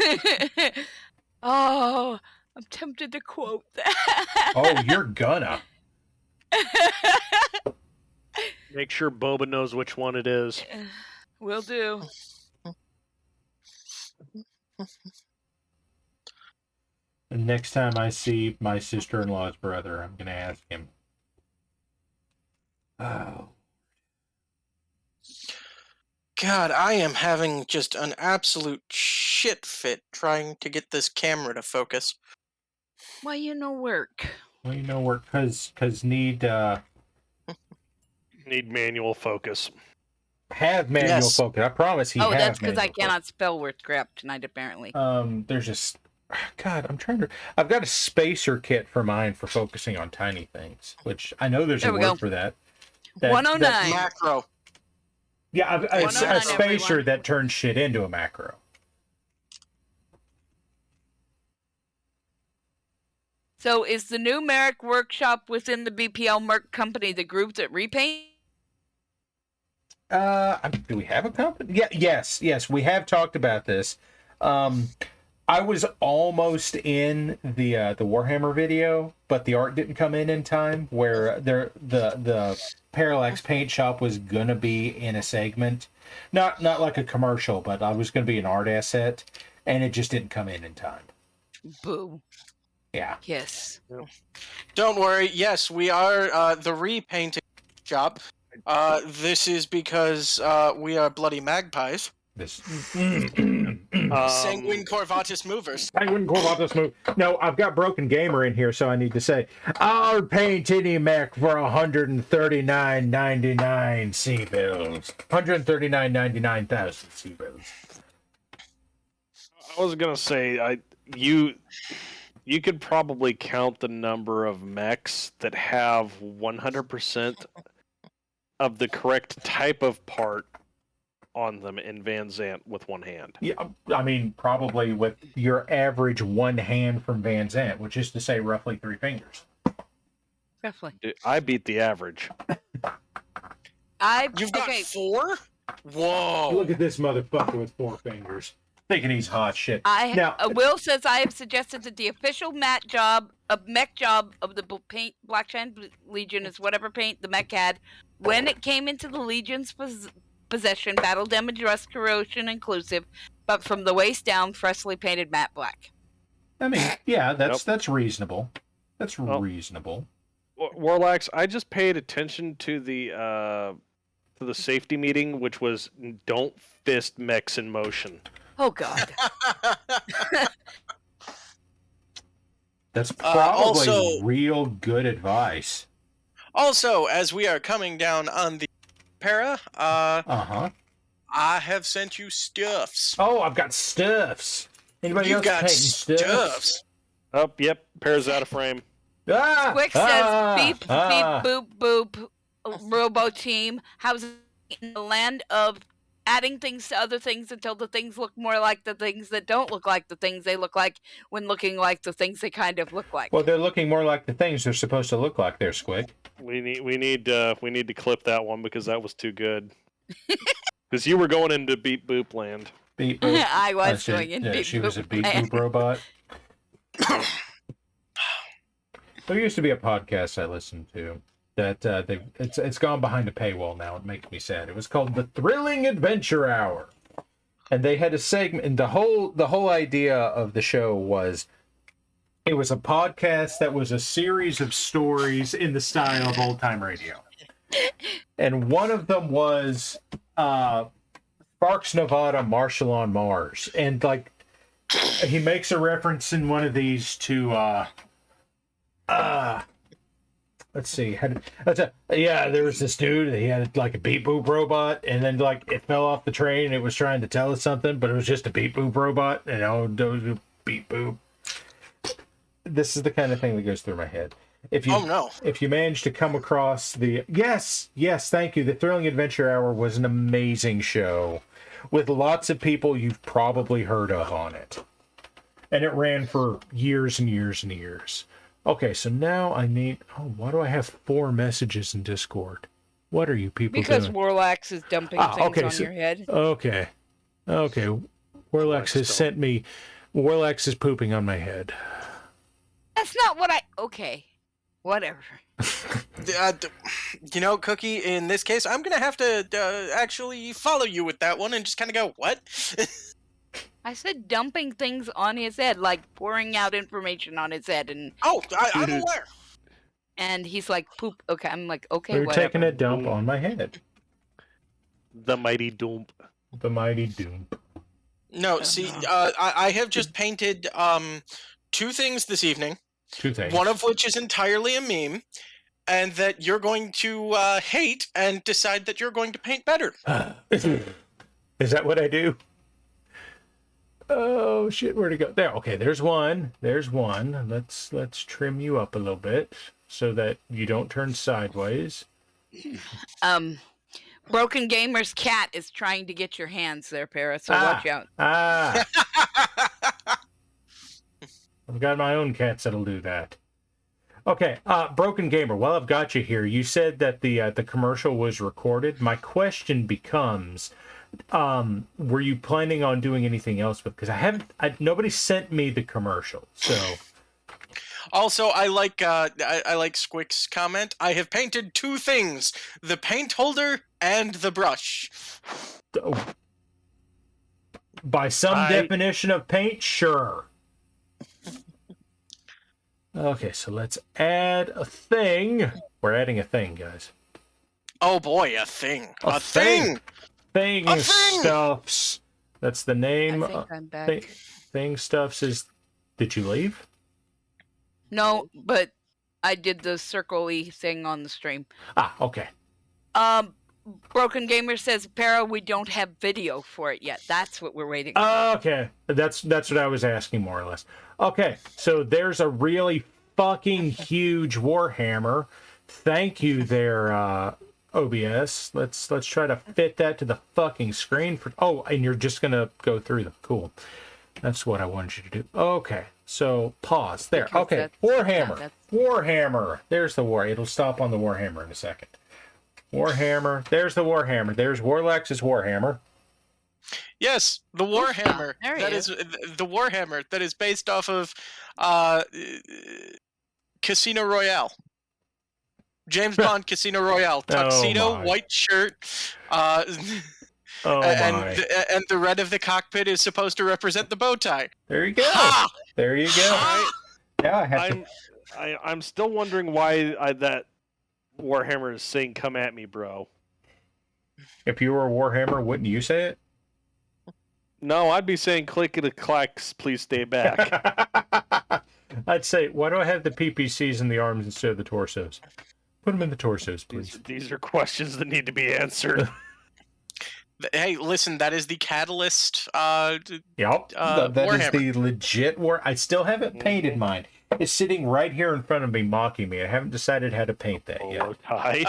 Oh, I'm tempted to quote that. Oh, you're gonna. Make sure Boba knows which one it is. Will do. The next time I see my sister-in-law's brother, I'm gonna ask him. Oh. God, I am having just an absolute shit fit trying to get this camera to focus. Why work? Well, we're cause need Need manual focus. have manual Yes. focus. I promise he Oh, has that's because I manual cannot spell word crap tonight, apparently. There's just God, I've got a spacer kit for mine for focusing on tiny things, which I know there's There a we word go. for that. 109. Macro. Yeah, a 109, spacer everyone. that turns shit into a macro. So is the new Marik Workshop within the BPL Merc company the group that repaint? Do we have a company? Yeah, yes, we have talked about this. I was almost in the Warhammer video, but the art didn't come in time. Where the Parallax paint shop was gonna be in a segment, not like a commercial, but I was gonna be an art asset, and it just didn't come in time. Boo. Yeah. Yes. Don't worry. Yes, we are the repainting shop. This is because we are bloody magpies. This. Sanguine Corvatus movers. I wouldn't call about this move. No, I've got Broken Gamer in here, so I need to say, I'll paint any mech for $139.99 sea bills. 139.99,000 sea bills. I was gonna say, you could probably count the number of mechs that have 100% of the correct type of part on them in Van Zant with one hand. Yeah, I mean, probably with your average one hand from Van Zant, which is to say roughly 3 fingers. roughly. Dude, I beat the average. You've got 4? Whoa. Look at this motherfucker with 4 fingers. Thinking he's hot shit. Now, Will says I have suggested that the official mech job of the paint Blackshine Legion is whatever paint the mech had when it came into the Legion's possession. Battle damage, rust, corrosion inclusive, but from the waist down, freshly painted matte black. I mean, yeah, that's reasonable. That's reasonable. Warlax, I just paid attention to the safety meeting, which was don't fist mechs in motion. Oh God. That's probably real good advice. Also, as we are coming down on the para, I have sent you stuffs. Oh, I've got stuffs. Anybody else painting stuffs? Oh, yep. Para's out of frame. Squick says beep beep boop boop. Robo team. How's it in the land of adding things to other things until the things look more like the things that don't look like the things they look like when looking like the things they kind of look like. Well, they're looking more like the things they're supposed to look like there, Squick. We need to clip that one because that was too good. Because you were going into beep boop land. Beep boop. I was going into beep she boop was a beep land. boop robot. There used to be a podcast I listened to that it's gone behind a paywall now. It makes me sad. It was called The Thrilling Adventure Hour, and they had a segment. And the whole idea of the show was it was a podcast that was a series of stories in the style of old time radio, and one of them was Sparks, Nevada, Marshall on Mars, and like he makes a reference in one of these to let's see. There was this dude. He had like a beep boop robot, and then like it fell off the train. And it was trying to tell us something, but it was just a beep boop robot. And beep boop. This is the kind of thing that goes through my head. If you manage to come across yes, thank you. The Thrilling Adventure Hour was an amazing show with lots of people you've probably heard of on it, and it ran for years and years and years. Okay, so now I need... Oh, why do I have 4 messages in Discord? What are you people doing? Because Warlax is dumping things on your head. Okay. Warlax has sent me... Warlax is pooping on my head. That's not what I... Okay. Whatever. Cookie, in this case, I'm going to have to actually follow you with that one and just kind of go, what? I said dumping things on his head, like pouring out information on his head, and I'm aware. And he's like, "Poop." Okay, I'm like, "Okay, You're whatever." taking a dump on my head. The mighty dump. The mighty dump. No, see, I have just painted 2 things this evening. 2 things. One of which is entirely a meme, and that you're going to hate and decide that you're going to paint better. Is that what I do? Oh shit, where'd it go? There, okay, there's one. Let's trim you up a little bit so that you don't turn sideways. Broken Gamer's cat is trying to get your hands there, Para, so watch out. I've got my own cats that'll do that. Okay, Broken Gamer, while I've got you here, you said that the commercial was recorded. My question becomes, were you planning on doing anything else with? Because nobody sent me the commercial. So, also, I like Squick's comment. I have painted 2 things: the paint holder and the brush. By some definition of paint, sure. Okay, so let's add a thing. We're adding a thing, guys. Oh boy, a thing. A thing. Thing Stuffs. That's the name. I think I'm back. Thing Stuffs is... Did you leave? No, but I did the circle-y thing on the stream. Okay. Broken Gamer says, Para, we don't have video for it yet. That's what we're waiting for. Okay. That's what I was asking, more or less. Okay, so there's a really fucking huge Warhammer. Thank you there, OBS. Let's try to fit that to the fucking screen. And you're just going to go through them. Cool. That's what I wanted you to do. Okay, so pause there. Because okay, Warhammer. Warhammer. There's the war. It'll stop on the Warhammer in a second. Warhammer. There's the Warhammer. There's Warlax's Warhammer. Yes, the Warhammer. There he That is. is the Warhammer that is based off of Casino Royale. James Bond Casino Royale. Tuxedo, my. white shirt, Oh and my. the red of the cockpit is supposed to represent the bow tie. There you go. Ha! There you go. Ha! Yeah, I have to. I'm still wondering why that Warhammer is saying "Come at me, bro." If you were a Warhammer, wouldn't you say it? No, I'd be saying "Clickety clacks, please stay back." I'd say, why do I have the PPCs in the arms instead of the torsos? Put them in the torsos, please. These are questions that need to be answered. Hey, listen, that is the Catalyst. Yep. That is Warhammer. the legit war. I still haven't painted mine. It's sitting right here in front of me, mocking me. I haven't decided how to paint that yet. Polo tie.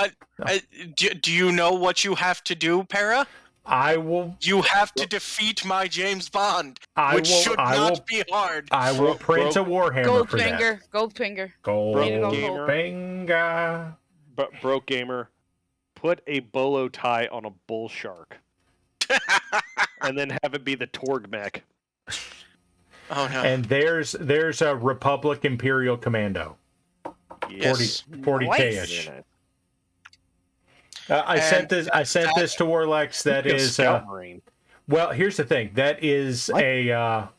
Do you know what you have to do, Para? I will. You have to defeat my James Bond, I which will. should I not will. be hard. I will print a Warhammer for that. Goldfinger. Goldfinger. But broke gamer, put a bolo tie on a bull shark, and then have it be the Torg mech. Oh no! And there's a Republic Imperial Commando. Yes. 40K-ish. I sent this to Warlax. That is Scout Marine. well. Here's the thing. That is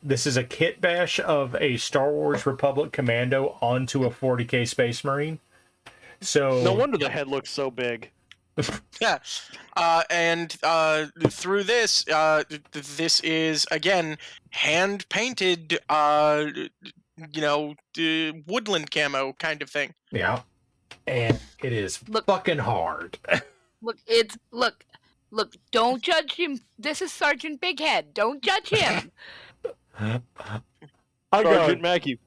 this is a kit bash of a Star Wars Republic Commando onto a 40K Space Marine. So No wonder the head looks so big. Yeah, and through this, this is again hand painted, woodland camo kind of thing. Yeah, and it is fucking hard. Look. Don't judge him. This is Sergeant Bighead. Don't judge him. Sergeant Mackey.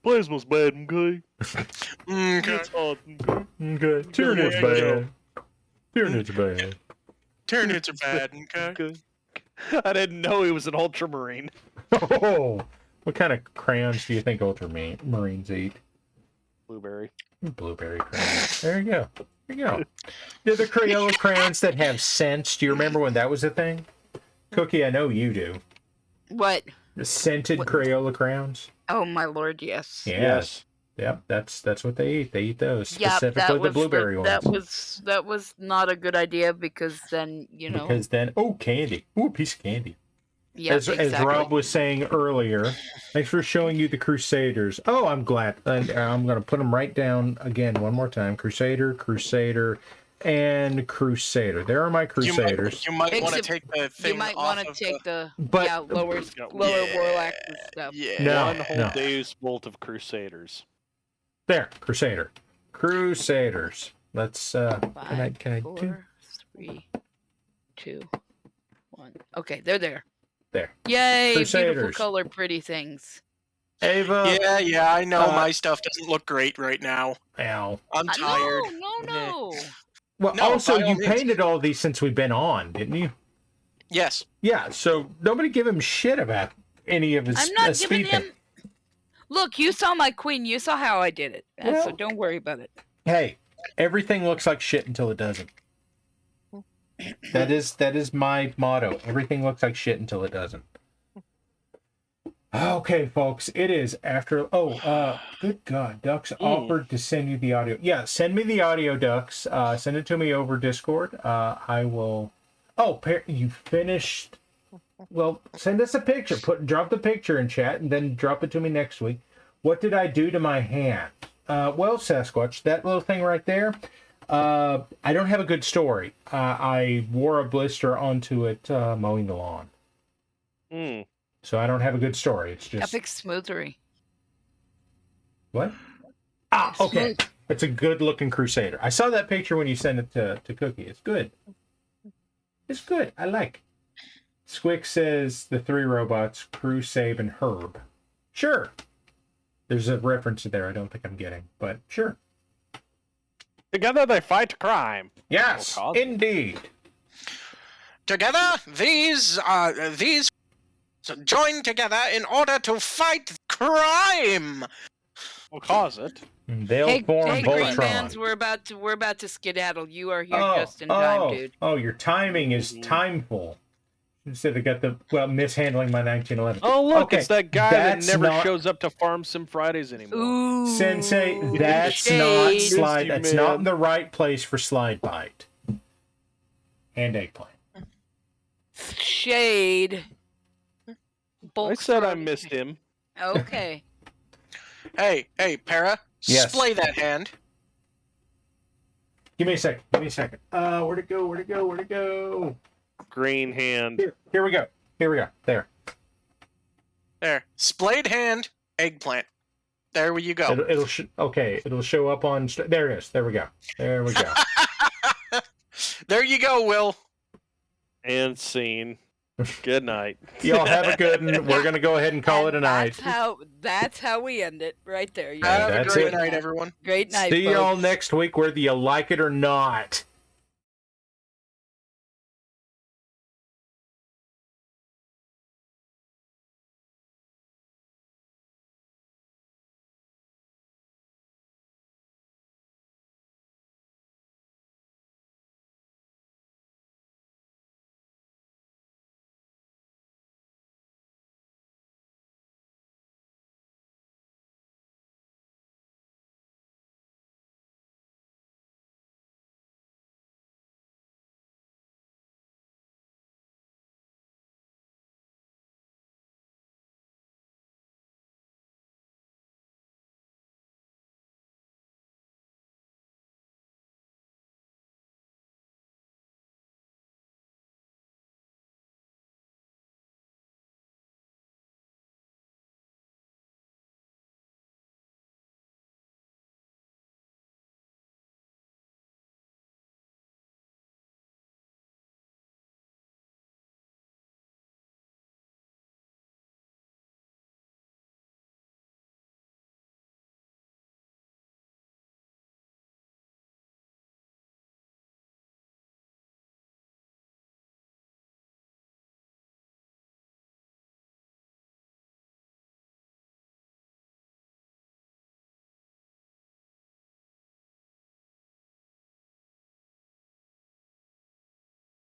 Plasma's bad, okay? Okay. It's hot, okay? Okay, Tyranids bad. Tyranids bad. Tyranids are bad. Okay. Okay. I didn't know he was an Ultramarine. Oh, what kind of crayons do you think Ultramarines eat? Blueberry. Blueberry crayons. There you go. There you go. They're the Crayola crayons that have scents. Do you remember when that was a thing? Cookie, I know you do. What? The scented Crayola crayons. Oh my lord, yes. Yes. Yep, that's what they eat. They eat those. Yep, Specifically the blueberry ones. That was not a good idea because then, Because then, candy. Ooh, a piece of candy. Yeah, As Rob was saying earlier, thanks for showing you the Crusaders. Oh, I'm glad. And I'm going to put them right down again one more time. Crusader, and Crusader. There are my Crusaders. You might want to take the thing. You might want to take the But- lower Warlax and stuff. Yeah. No. One whole day's worth of Crusaders. There, Crusaders. Let's, can I 4, do? 3, 2, 1. Okay, they're there. There. Yay, Crusaders. beautiful color, pretty things. Ava. Yeah, I know my stuff doesn't look great right now. Ow. I'm tired. No. Well, No, also, by all you means. painted all these since we've been on, didn't you? Yes. Yeah, so nobody give him shit about any of his I'm not giving speaking. him. Look, you saw my queen. You saw how I did it. So Well- don't worry about it. Hey, everything looks like shit until it doesn't. That is my motto. Everything looks like shit until it doesn't. Okay, folks, it is after. Good God, Ducks offered to send you the audio. Yeah, send me the audio, Ducks. Send it to me over Discord. I will. Oh, you finished. Well, send us a picture. Drop the picture in chat, and then drop it to me next week. What did I do to my hand? Well, Sasquatch, that little thing right there. I don't have a good story. I wore a blister onto it mowing the lawn. So I don't have a good story. It's just Epic smoothery. what? Okay. It's a good-looking Crusader. I saw that picture when you sent it to Cookie. It's good. It's good. I like. Squick says the 3 robots, Crew, Save, and Herb. Sure. There's a reference there I don't think I'm getting, but sure. Together they fight crime. Yes, indeed. Together, these join together in order to fight crime. will cause it. They'll Hey, form hey, Green Voltron. Bands, we're about to skedaddle. You are here just in time, dude. Oh, your timing is timeful. Instead of got the mishandling my 1911. Oh, look, Okay, it's that guy that that's never not- shows up to Farm Sim Fridays anymore. Ooh, Sensei, that's not shade. slide. Missed you, That's not man. the right place for slide bite and eggplant. Shade. I Bulk said I throwing. missed him. Okay. Hey, Para. Yes. Splay that hand. Give me a second. Where'd it go? Where'd it go? Green hand. Here we go. There. There. Splayed hand, eggplant. There you go. It'll show up on. There it is. There we go. There you go, Will. And scene. Good night. Y'all have a good one. We're gonna go ahead and call it a night. That's how we end it, right there. Yeah, Have a that's great it. night, everyone. Great night. See y'all folks. next week, whether you like it or not.